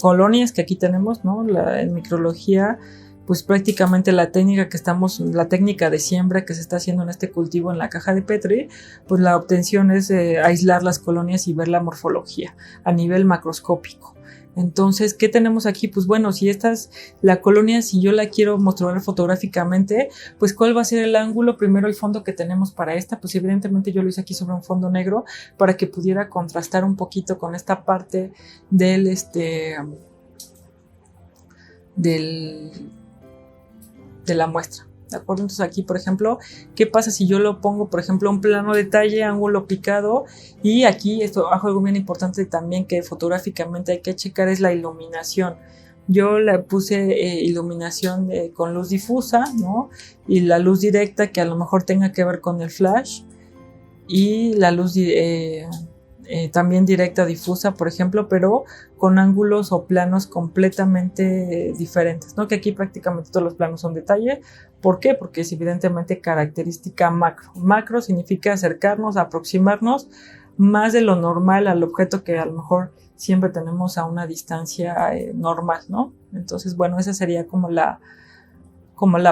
colonias que aquí tenemos, ¿no? En microbiología, pues prácticamente la técnica de siembra que se está haciendo en este cultivo en la caja de Petri, pues la obtención es aislar las colonias y ver la morfología a nivel macroscópico. Entonces, ¿qué tenemos aquí? Pues bueno, si la colonia, si yo la quiero mostrar fotográficamente, pues ¿cuál va a ser el ángulo? Primero el fondo que tenemos para esta, pues evidentemente yo lo hice aquí sobre un fondo negro para que pudiera contrastar un poquito con esta parte de la muestra. ¿De acuerdo? Entonces aquí, por ejemplo, ¿qué pasa si yo lo pongo, por ejemplo, un plano detalle, ángulo picado? Y aquí algo bien importante también que fotográficamente hay que checar es la iluminación. Yo le puse iluminación con luz difusa, ¿no? Y la luz directa que a lo mejor tenga que ver con el flash. Y la luz también directa difusa, por ejemplo, pero con ángulos o planos completamente diferentes, ¿no? Que aquí prácticamente todos los planos son detalle. ¿Por qué? Porque es evidentemente característica macro. Macro significa acercarnos, aproximarnos más de lo normal al objeto que a lo mejor siempre tenemos a una distancia normal, ¿no? Entonces, bueno, esa sería como la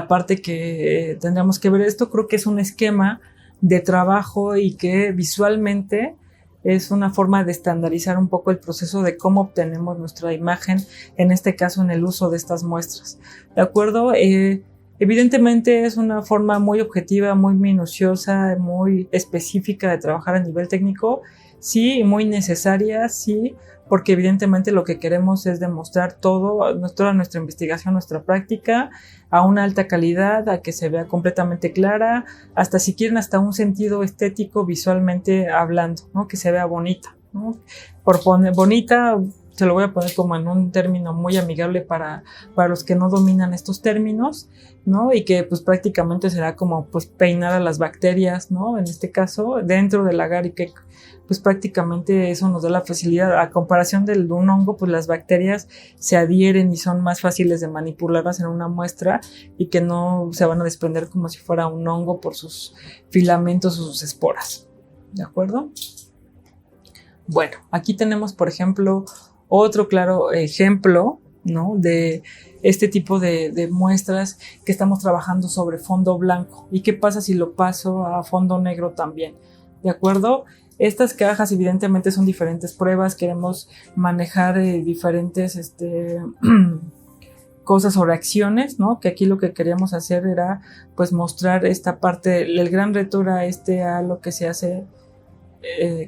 parte que tendríamos que ver. Esto creo que es un esquema de trabajo y que visualmente es una forma de estandarizar un poco el proceso de cómo obtenemos nuestra imagen, en este caso en el uso de estas muestras. ¿De acuerdo? Evidentemente es una forma muy objetiva, muy minuciosa, muy específica de trabajar a nivel técnico, sí, muy necesaria, sí, porque evidentemente lo que queremos es demostrar toda nuestra investigación, nuestra práctica a una alta calidad, a que se vea completamente clara, hasta si quieren hasta un sentido estético visualmente hablando, ¿no? Que se vea bonita, ¿no? Por poner bonita, se lo voy a poner como en un término muy amigable para los que no dominan estos términos, ¿no? Y que pues prácticamente será como pues peinar a las bacterias, ¿no? En este caso, dentro del agar, y que pues prácticamente eso nos da la facilidad. A comparación de un hongo, pues las bacterias se adhieren y son más fáciles de manipularlas en una muestra y que no se van a desprender como si fuera un hongo por sus filamentos o sus esporas. ¿De acuerdo? Bueno, aquí tenemos, por ejemplo, otro claro ejemplo, ¿no? De este tipo de muestras que estamos trabajando sobre fondo blanco. ¿Y qué pasa si lo paso a fondo negro también? ¿De acuerdo? Estas cajas evidentemente son diferentes pruebas, queremos manejar diferentes cosas o reacciones, ¿no? Que aquí lo que queríamos hacer era pues mostrar esta parte, el gran reto era a lo que se hace,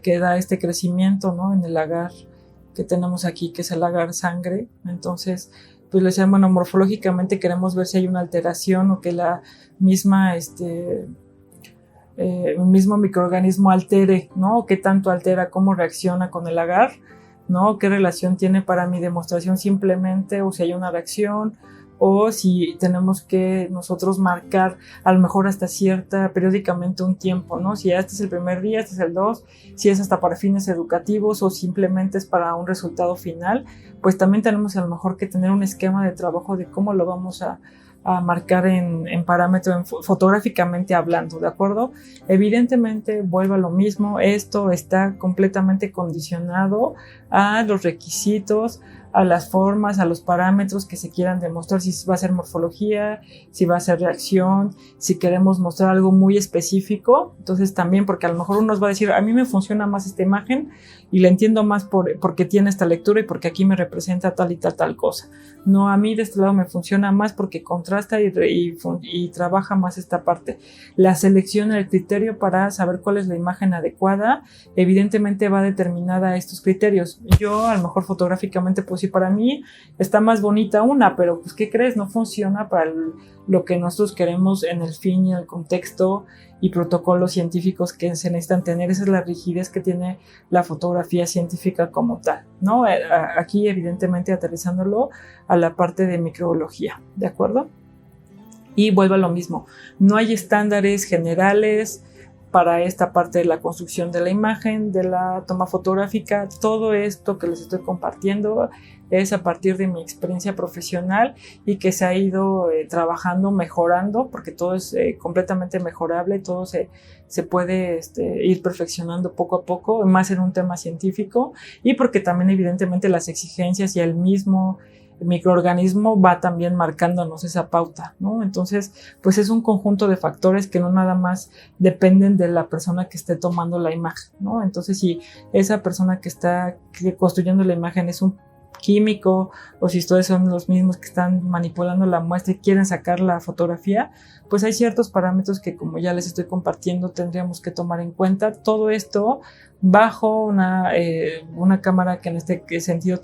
que da este crecimiento, ¿no? En el agar que tenemos aquí, que es el agar sangre. Entonces, pues le decían, bueno, morfológicamente queremos ver si hay una alteración o que la misma, un mismo microorganismo altere, ¿no? ¿Qué tanto altera? ¿Cómo reacciona con el agar? ¿No? ¿Qué relación tiene para mi demostración simplemente? O si hay una reacción, o si tenemos que nosotros marcar a lo mejor hasta periódicamente un tiempo, ¿no? Si este es el primer día, este es el 2, si es hasta para fines educativos o simplemente es para un resultado final, pues también tenemos a lo mejor que tener un esquema de trabajo de cómo lo vamos a marcar en parámetro, fotográficamente hablando, ¿de acuerdo? Evidentemente, vuelvo a lo mismo, esto está completamente condicionado a los requisitos, a las formas, a los parámetros que se quieran demostrar, si va a ser morfología, si va a ser reacción, si queremos mostrar algo muy específico. Entonces también, porque a lo mejor uno nos va a decir, a mí me funciona más esta imagen y la entiendo más porque tiene esta lectura y porque aquí me representa tal y tal cosa. No, a mí de este lado me funciona más porque contrasta y trabaja más esta parte. La selección, el criterio para saber cuál es la imagen adecuada, evidentemente va determinada a estos criterios. Yo a lo mejor fotográficamente, pues sí, para mí está más bonita una, pero pues ¿qué crees? No funciona para lo que nosotros queremos en el fin y el contexto y protocolos científicos que se necesitan tener. Esa es la rigidez que tiene la fotografía científica como tal, ¿no? Aquí evidentemente aterrizándolo a la parte de microbiología, ¿de acuerdo? Y vuelvo a lo mismo, no hay estándares generales para esta parte de la construcción de la imagen, de la toma fotográfica. Todo esto que les estoy compartiendo es a partir de mi experiencia profesional y que se ha ido trabajando, mejorando, porque todo es completamente mejorable, todo se puede ir perfeccionando poco a poco, más en un tema científico, y porque también evidentemente las exigencias y el mismo microorganismo va también marcándonos esa pauta, ¿no? Entonces, pues es un conjunto de factores que no nada más dependen de la persona que esté tomando la imagen, ¿no? Entonces, si esa persona que está construyendo la imagen es un químico, o si ustedes son los mismos que están manipulando la muestra y quieren sacar la fotografía, pues hay ciertos parámetros que, como ya les estoy compartiendo, tendríamos que tomar en cuenta. Todo esto bajo una cámara que en este sentido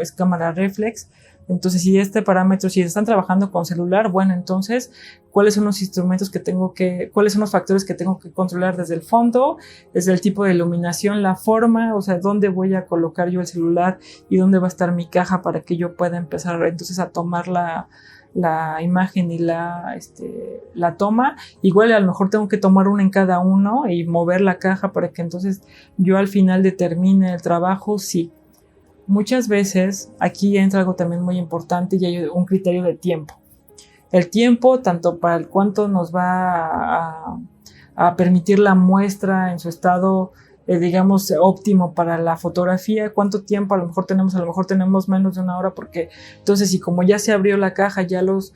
es cámara reflex. Entonces, si si están trabajando con celular, bueno, entonces, ¿cuáles son los instrumentos cuáles son los factores que tengo que controlar desde el fondo, desde el tipo de iluminación, la forma, o sea, dónde voy a colocar yo el celular y dónde va a estar mi caja para que yo pueda empezar entonces a tomar la imagen y la toma. Igual a lo mejor tengo que tomar una en cada uno y mover la caja para que entonces yo al final determine el trabajo. Sí. Muchas veces aquí entra algo también muy importante y hay un criterio de tiempo. El tiempo, tanto para el cuánto nos va a permitir la muestra en su estado, digamos, óptimo para la fotografía, cuánto tiempo a lo mejor tenemos menos de una hora, porque entonces, si como ya se abrió la caja, ya los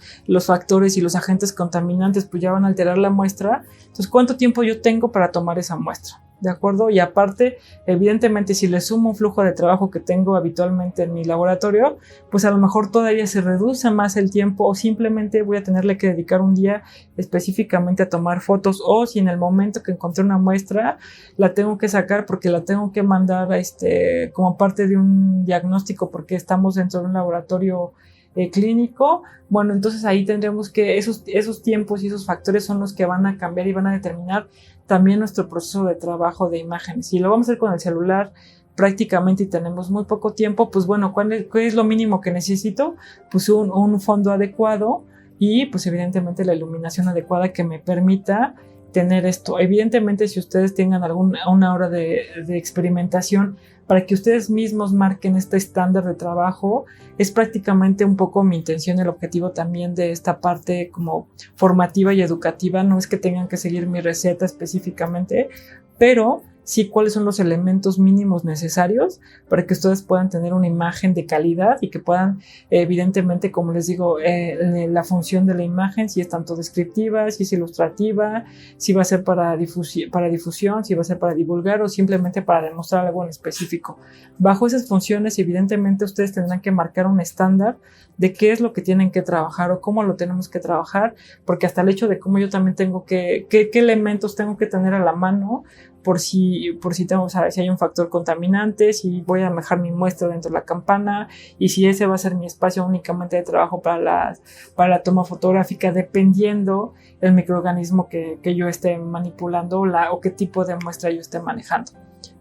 factores y los agentes contaminantes pues ya van a alterar la muestra, entonces cuánto tiempo yo tengo para tomar esa muestra. ¿De acuerdo? Y aparte, evidentemente, si le sumo un flujo de trabajo que tengo habitualmente en mi laboratorio, pues a lo mejor todavía se reduce más el tiempo, o simplemente voy a tenerle que dedicar un día específicamente a tomar fotos, o si en el momento que encontré una muestra la tengo que sacar porque la tengo que mandar como parte de un diagnóstico, porque estamos dentro de un laboratorio clínico. Bueno, entonces ahí tendremos que esos tiempos y esos factores son los que van a cambiar y van a determinar también nuestro proceso de trabajo de imágenes. Si lo vamos a hacer con el celular prácticamente y tenemos muy poco tiempo, pues bueno, ¿qué es lo mínimo que necesito? Pues un fondo adecuado y pues evidentemente la iluminación adecuada que me permita tener esto. Evidentemente, si ustedes tengan una hora de experimentación para que ustedes mismos marquen este estándar de trabajo, es prácticamente un poco mi intención, el objetivo también de esta parte como formativa y educativa. No es que tengan que seguir mi receta específicamente, pero sí cuáles son los elementos mínimos necesarios para que ustedes puedan tener una imagen de calidad y que puedan, evidentemente, como les digo, la función de la imagen, si es tanto descriptiva, si es ilustrativa, si va a ser para difusión, si va a ser para divulgar o simplemente para demostrar algo en específico. Bajo esas funciones, evidentemente, ustedes tendrán que marcar un estándar de qué es lo que tienen que trabajar o cómo lo tenemos que trabajar, porque hasta el hecho de cómo yo también tengo qué elementos tengo que tener a la mano por si tengo, si hay un factor contaminante, si voy a dejar mi muestra dentro de la campana y si ese va a ser mi espacio únicamente de trabajo para la toma fotográfica, dependiendo el microorganismo que yo esté manipulando o qué tipo de muestra yo esté manejando.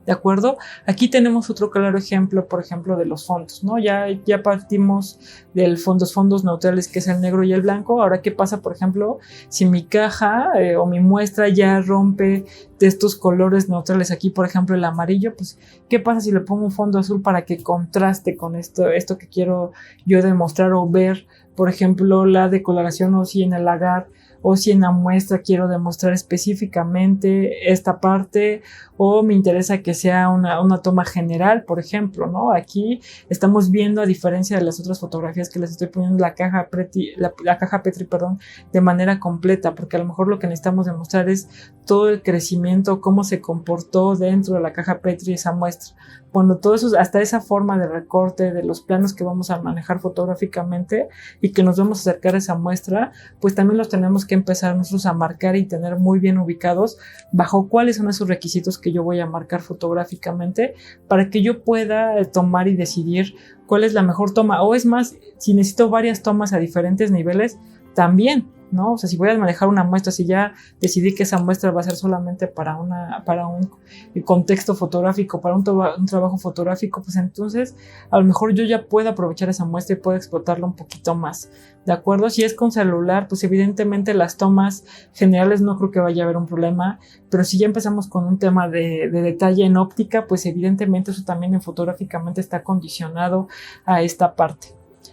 ¿De acuerdo? Aquí tenemos otro claro ejemplo, por ejemplo, de los fondos, ¿no? Ya partimos del fondos neutrales, que es el negro y el blanco. Ahora, ¿qué pasa, por ejemplo, si mi caja o mi muestra ya rompe de estos colores neutrales? Aquí, por ejemplo, el amarillo, pues, ¿qué pasa si le pongo un fondo azul para que contraste con esto que quiero yo demostrar o ver? Por ejemplo, la decoloración, o si en el agar o si en la muestra quiero demostrar específicamente esta parte, o me interesa que sea una toma general, por ejemplo, ¿no? Aquí estamos viendo, a diferencia de las otras fotografías que les estoy poniendo, la caja Petri, de manera completa, porque a lo mejor lo que necesitamos demostrar es todo el crecimiento, cómo se comportó dentro de la caja Petri esa muestra. Bueno, todo eso, hasta esa forma de recorte de los planos que vamos a manejar fotográficamente y que nos vamos a acercar a esa muestra, pues también los tenemos que empezar nosotros a marcar y tener muy bien ubicados bajo cuáles son esos requisitos que yo voy a marcar fotográficamente para que yo pueda tomar y decidir cuál es la mejor toma. O es más, si necesito varias tomas a diferentes niveles, también ¿no? O sea, si voy a manejar una muestra, si ya decidí que esa muestra va a ser solamente para un contexto fotográfico, para un trabajo fotográfico, pues entonces a lo mejor yo ya puedo aprovechar esa muestra y puedo explotarla un poquito más, ¿de acuerdo? Si es con celular, pues evidentemente las tomas generales no creo que vaya a haber un problema, pero si ya empezamos con un tema de detalle en óptica, pues evidentemente eso también fotográficamente está condicionado a esta parte.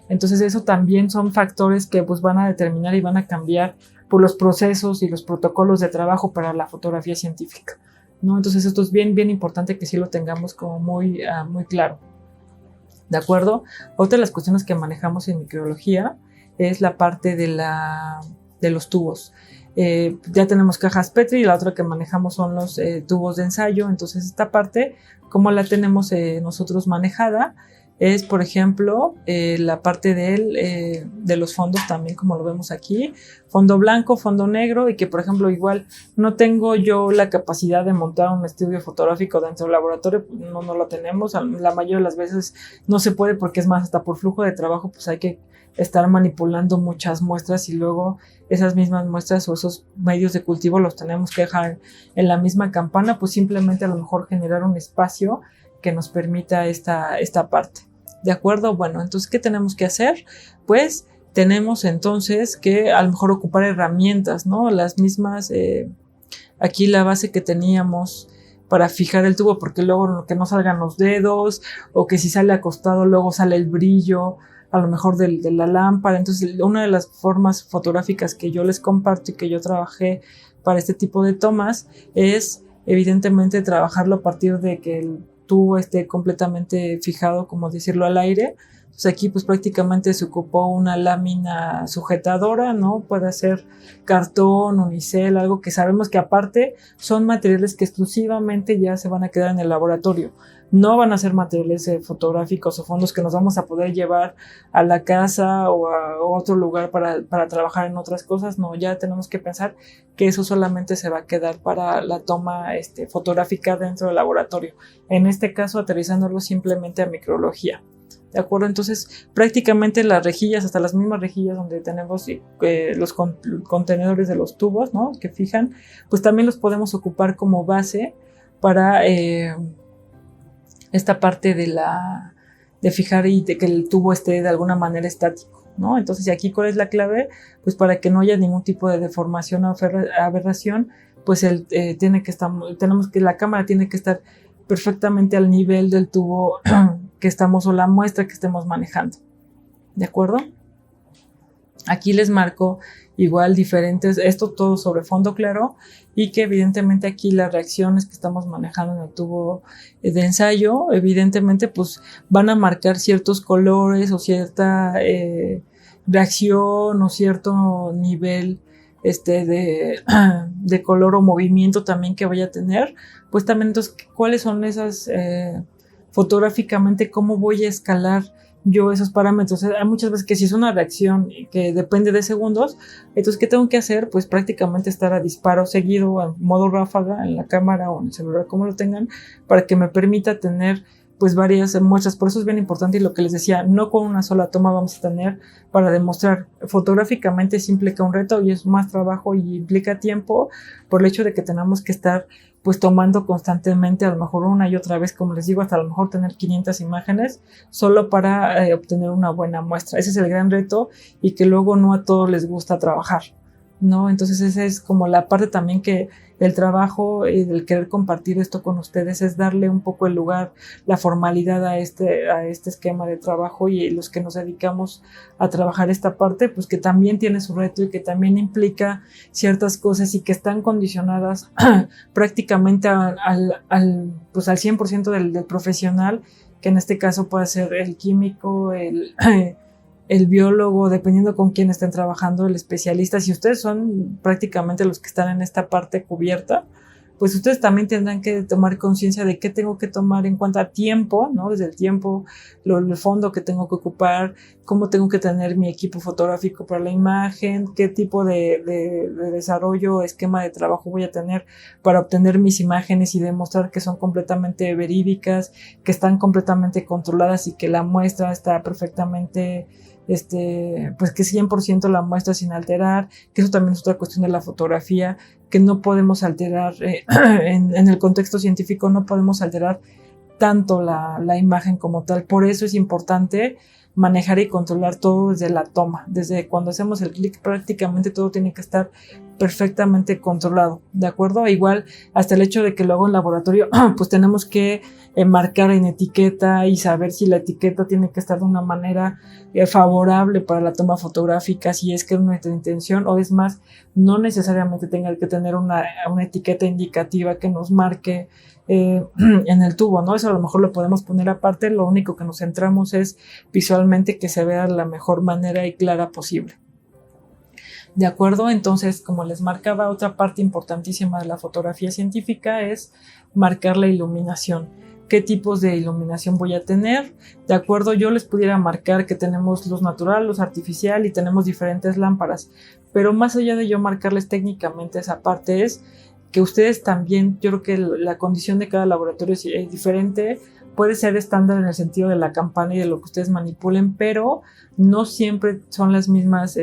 Entonces eso también son factores que pues van a determinar y van a cambiar por los procesos y los protocolos de trabajo para la fotografía científica, ¿no? Entonces esto es bien importante que sí lo tengamos como muy claro, ¿de acuerdo? Otra de las cuestiones que manejamos en microbiología es la parte de los tubos. Ya tenemos cajas Petri y la otra que manejamos son los tubos de ensayo. Entonces esta parte, ¿cómo la tenemos nosotros manejada? Es, por ejemplo, la parte de los fondos también, como lo vemos aquí, fondo blanco, fondo negro, y que, por ejemplo, igual no tengo yo la capacidad de montar un estudio fotográfico dentro del laboratorio, no lo tenemos, la mayoría de las veces no se puede porque es más, hasta por flujo de trabajo, pues hay que estar manipulando muchas muestras y luego esas mismas muestras o esos medios de cultivo los tenemos que dejar en la misma campana, pues simplemente a lo mejor generar un espacio que nos permita esta parte. ¿De acuerdo? Bueno, entonces, ¿qué tenemos que hacer? Pues tenemos entonces que a lo mejor ocupar herramientas, ¿no? Las mismas, aquí la base que teníamos para fijar el tubo, porque luego que no salgan los dedos, o que si sale acostado luego sale el brillo, a lo mejor de la lámpara. Entonces, una de las formas fotográficas que yo les comparto y que yo trabajé para este tipo de tomas es, evidentemente, trabajarlo a partir de que el tubo esté completamente fijado, como decirlo, al aire. Entonces aquí pues prácticamente se ocupó una lámina sujetadora, ¿no? Puede ser cartón, unicel, algo que sabemos que aparte son materiales que exclusivamente ya se van a quedar en el laboratorio. No van a ser materiales fotográficos o fondos que nos vamos a poder llevar a la casa o a otro lugar para trabajar en otras cosas. No, ya tenemos que pensar que eso solamente se va a quedar para la toma fotográfica dentro del laboratorio. En este caso, aterrizándolo simplemente a microbiología. ¿De acuerdo? Entonces, prácticamente las rejillas, hasta las mismas rejillas donde tenemos los contenedores de los tubos, ¿no? Que fijan, pues también los podemos ocupar como base para esta parte de fijar y de que el tubo esté de alguna manera estático, ¿no? Entonces, ¿y aquí cuál es la clave? Pues para que no haya ningún tipo de deformación o aberración, pues la cámara tiene que estar perfectamente al nivel del tubo que estamos o la muestra que estemos manejando. ¿De acuerdo? Aquí les marco igual diferentes, esto todo sobre fondo claro, y que evidentemente aquí las reacciones que estamos manejando en el tubo de ensayo, evidentemente pues van a marcar ciertos colores o cierta reacción o cierto nivel de color o movimiento también que vaya a tener. Pues también entonces, ¿cuáles son esas fotográficamente, cómo voy a escalar yo esos parámetros? Hay muchas veces que si es una reacción que depende de segundos, entonces ¿qué tengo que hacer? Pues prácticamente estar a disparo seguido en modo ráfaga en la cámara o en el celular, como lo tengan, para que me permita tener pues varias muestras. Por eso es bien importante, y lo que les decía, no con una sola toma vamos a tener para demostrar. Fotográficamente sí implica un reto y es más trabajo y implica tiempo por el hecho de que tenemos que estar pues tomando constantemente, a lo mejor una y otra vez, como les digo, hasta a lo mejor tener 500 imágenes solo para obtener una buena muestra. Ese es el gran reto y que luego no a todos les gusta trabajar, ¿no? Entonces esa es como la parte también que el trabajo y el querer compartir esto con ustedes es darle un poco el lugar, la formalidad a este esquema de trabajo, y los que nos dedicamos a trabajar esta parte, pues que también tiene su reto y que también implica ciertas cosas y que están condicionadas prácticamente al 100% del profesional, que en este caso puede ser el químico, el biólogo, dependiendo con quién estén trabajando, el especialista. Si ustedes son prácticamente los que están en esta parte cubierta, pues ustedes también tendrán que tomar conciencia de qué tengo que tomar en cuanto a tiempo, ¿no? Desde el tiempo, el fondo que tengo que ocupar, cómo tengo que tener mi equipo fotográfico para la imagen, qué tipo de desarrollo, esquema de trabajo voy a tener para obtener mis imágenes y demostrar que son completamente verídicas, que están completamente controladas y que la muestra está perfectamente pues que 100% la muestra sin alterar, que eso también es otra cuestión de la fotografía, que no podemos alterar, en el contexto científico no podemos alterar tanto la imagen como tal. Por eso es importante manejar y controlar todo desde la toma. Desde cuando hacemos el clic, prácticamente todo tiene que estar perfectamente controlado, ¿de acuerdo? Igual hasta el hecho de que luego en laboratorio pues tenemos que marcar en etiqueta y saber si la etiqueta tiene que estar de una manera favorable para la toma fotográfica, si es que es nuestra intención, o es más, no necesariamente tenga que tener una etiqueta indicativa que nos marque en el tubo, ¿no? Eso a lo mejor lo podemos poner aparte, lo único que nos centramos es visualmente que se vea de la mejor manera y clara posible. ¿De acuerdo? Entonces, como les marcaba, otra parte importantísima de la fotografía científica es marcar la iluminación. ¿Qué tipos de iluminación voy a tener? De acuerdo, yo les pudiera marcar que tenemos luz natural, luz artificial y tenemos diferentes lámparas, pero más allá de yo marcarles técnicamente esa parte es que ustedes también, yo creo que la condición de cada laboratorio es diferente, puede ser estándar en el sentido de la campana y de lo que ustedes manipulen, pero no siempre son las mismas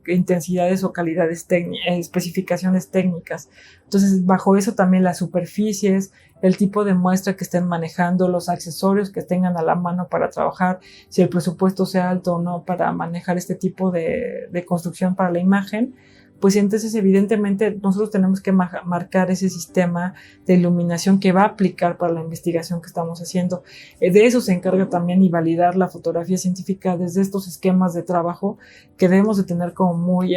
intensidades o calidades especificaciones técnicas. Entonces, bajo eso también las superficies, el tipo de muestra que estén manejando, los accesorios que tengan a la mano para trabajar, si el presupuesto sea alto o no para manejar este tipo de construcción para la imagen, pues entonces evidentemente nosotros tenemos que marcar ese sistema de iluminación que va a aplicar para la investigación que estamos haciendo. De eso se encarga también y validar la fotografía científica desde estos esquemas de trabajo que debemos de tener como muy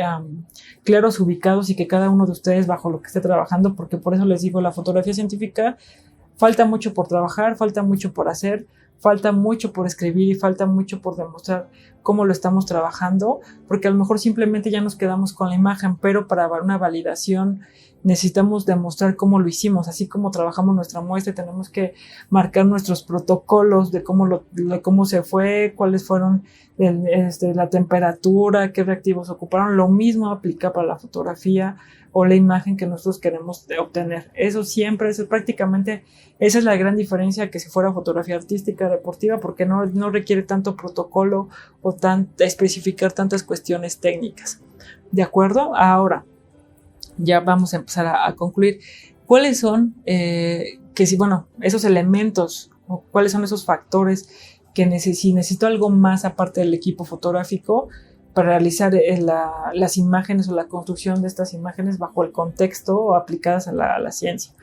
claros, ubicados, y que cada uno de ustedes bajo lo que esté trabajando, porque por eso les digo, la fotografía científica falta mucho por trabajar, falta mucho por hacer, falta mucho por escribir y falta mucho por demostrar cómo lo estamos trabajando, porque a lo mejor simplemente ya nos quedamos con la imagen, pero para una validación necesitamos demostrar cómo lo hicimos, así como trabajamos nuestra muestra, tenemos que marcar nuestros protocolos de cómo se fue, cuáles fueron la temperatura, qué reactivos ocuparon. Lo mismo aplica para la fotografía o la imagen que nosotros queremos obtener. Eso siempre, prácticamente, esa es la gran diferencia que si fuera fotografía artística, deportiva, porque no requiere tanto protocolo o especificar tantas cuestiones técnicas. ¿De acuerdo? Ahora, ya vamos a empezar a concluir. ¿Cuáles son, esos elementos, o cuáles son esos factores que si necesito algo más aparte del equipo fotográfico para realizar las imágenes o la construcción de estas imágenes bajo el contexto o aplicadas a la ciencia?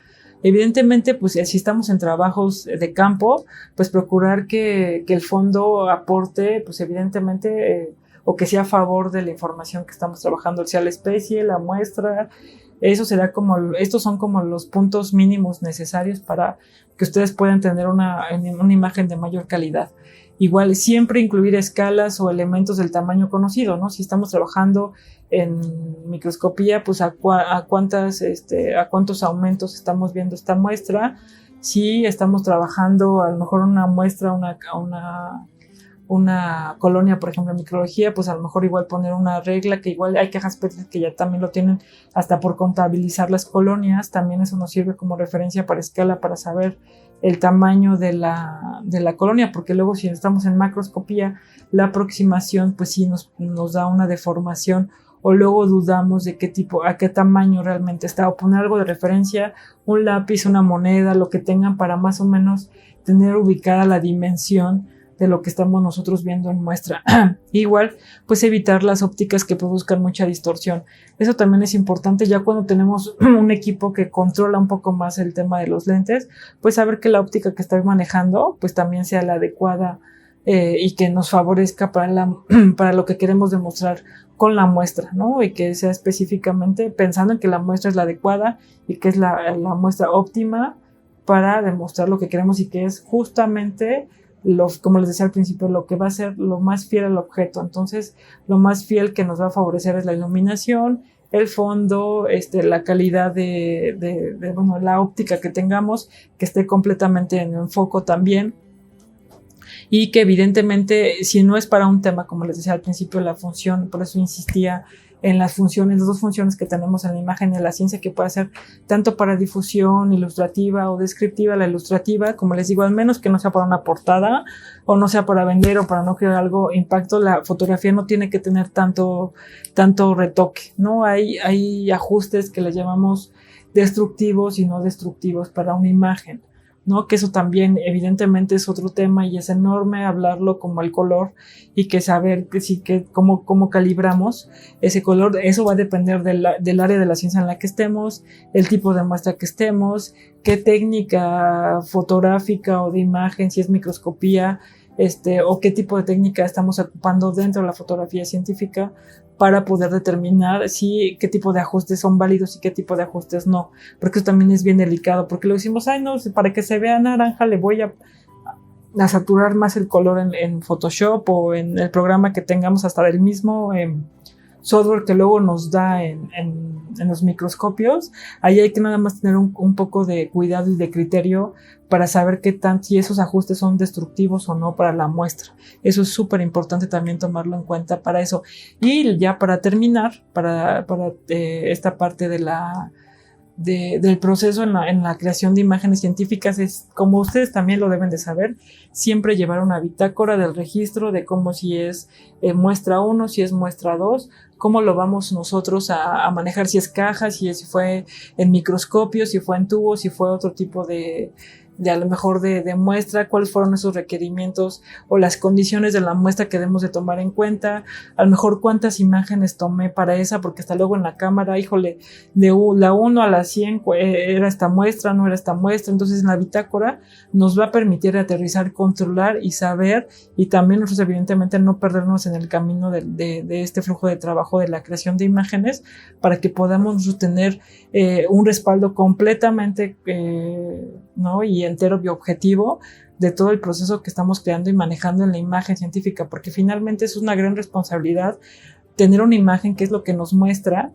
Evidentemente, pues si estamos en trabajos de campo, pues procurar que el fondo aporte, pues evidentemente, o que sea a favor de la información que estamos trabajando, sea la especie, la muestra. Estos son como los puntos mínimos necesarios para que ustedes puedan tener una imagen de mayor calidad. Igual, siempre incluir escalas o elementos del tamaño conocido, ¿no? Si estamos trabajando en microscopía, pues a cuántos aumentos estamos viendo esta muestra. Si estamos trabajando a lo mejor una muestra, una colonia, por ejemplo, en microbiología, pues a lo mejor igual poner una regla, que igual hay cajas PET que ya también lo tienen hasta por contabilizar las colonias. También eso nos sirve como referencia para escala, para saber el tamaño de la colonia, porque luego si estamos en macroscopía, la aproximación pues sí nos da una deformación, o luego dudamos de a qué tamaño realmente está, o poner algo de referencia, un lápiz, una moneda, lo que tengan para más o menos tener ubicada la dimensión de lo que estamos nosotros viendo en muestra. Igual, pues evitar las ópticas que produzcan mucha distorsión. Eso también es importante ya cuando tenemos un equipo que controla un poco más el tema de los lentes, pues saber que la óptica que está manejando pues también sea la adecuada y que nos favorezca para lo que queremos demostrar con la muestra, ¿no? Y que sea específicamente pensando en que la muestra es la adecuada y que es la muestra óptima para demostrar lo que queremos, y que es justamente como les decía al principio, lo que va a ser lo más fiel al objeto. Entonces, lo más fiel que nos va a favorecer es la iluminación, el fondo, la calidad la óptica que tengamos, que esté completamente en el foco también. y que evidentemente si no es para un tema, como les decía al principio, la función, por eso insistía en las funciones, las dos funciones que tenemos en la imagen de la ciencia, que puede ser tanto para difusión ilustrativa o descriptiva. La ilustrativa, como les digo, al menos que no sea para una portada o no sea para vender o para no crear algo impacto, la fotografía no tiene que tener tanto retoque, ¿no? Hay ajustes que le llamamos destructivos y no destructivos para una imagen, ¿no? Que eso también evidentemente es otro tema y es enorme hablarlo, como el color, y que saber que sí, que cómo calibramos ese color. Eso va a depender del área de la ciencia en la que estemos, el tipo de muestra que estemos, qué técnica fotográfica o de imagen, si es microscopía, o qué tipo de técnica estamos ocupando dentro de la fotografía científica, para poder determinar qué tipo de ajustes son válidos y qué tipo de ajustes no, porque eso también es bien delicado, porque lo decimos, no, para que se vea naranja le voy a saturar más el color en Photoshop o en el programa que tengamos, hasta del mismo software que luego nos da en los microscopios. Ahí hay que nada más tener un poco de cuidado y de criterio para saber si esos ajustes son destructivos o no para la muestra. Eso es súper importante también tomarlo en cuenta para eso. Y ya para terminar, para esta parte del proceso en la creación de imágenes científicas, es, como ustedes también lo deben de saber, siempre llevar una bitácora del registro de cómo, si es muestra 1, si es muestra 2, cómo lo vamos nosotros a manejar, si es caja, si fue en microscopio, si fue en tubo, si fue otro tipo de a lo mejor de muestra, cuáles fueron esos requerimientos o las condiciones de la muestra que debemos de tomar en cuenta, a lo mejor cuántas imágenes tomé para esa, porque hasta luego en la cámara, híjole, de la 1 a la 100 era esta muestra, no era esta muestra. Entonces en la bitácora nos va a permitir aterrizar, controlar y saber, y también nosotros evidentemente no perdernos en el camino de este flujo de trabajo de la creación de imágenes, para que podamos tener un respaldo completamente ¿no? y entero y objetivo de todo el proceso que estamos creando y manejando en la imagen científica, porque finalmente es una gran responsabilidad tener una imagen que es lo que nos muestra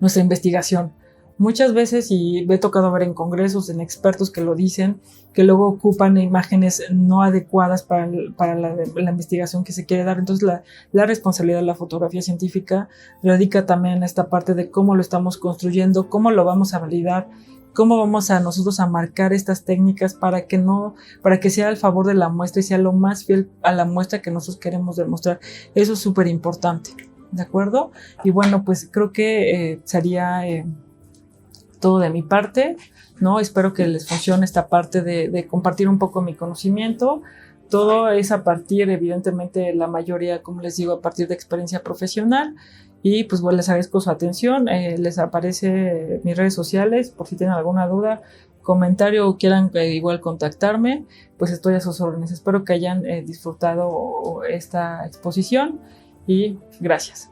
nuestra investigación. Muchas veces, y me he tocado ver en congresos, en expertos que lo dicen, que luego ocupan imágenes no adecuadas para la investigación que se quiere dar. Entonces la responsabilidad de la fotografía científica radica también en esta parte de cómo lo estamos construyendo, cómo lo vamos a validar, cómo vamos a nosotros a marcar estas técnicas para que sea al favor de la muestra y sea lo más fiel a la muestra que nosotros queremos demostrar. Eso es súper importante, ¿de acuerdo? Y bueno, pues creo que sería todo de mi parte, ¿no? Espero que les funcione esta parte de compartir un poco mi conocimiento. Todo es a partir, evidentemente, la mayoría, como les digo, a partir de experiencia profesional. Y pues bueno, les agradezco su atención. Les aparece mis redes sociales por si tienen alguna duda, comentario o quieran igual contactarme, pues estoy a sus órdenes. Espero que hayan disfrutado esta exposición y gracias.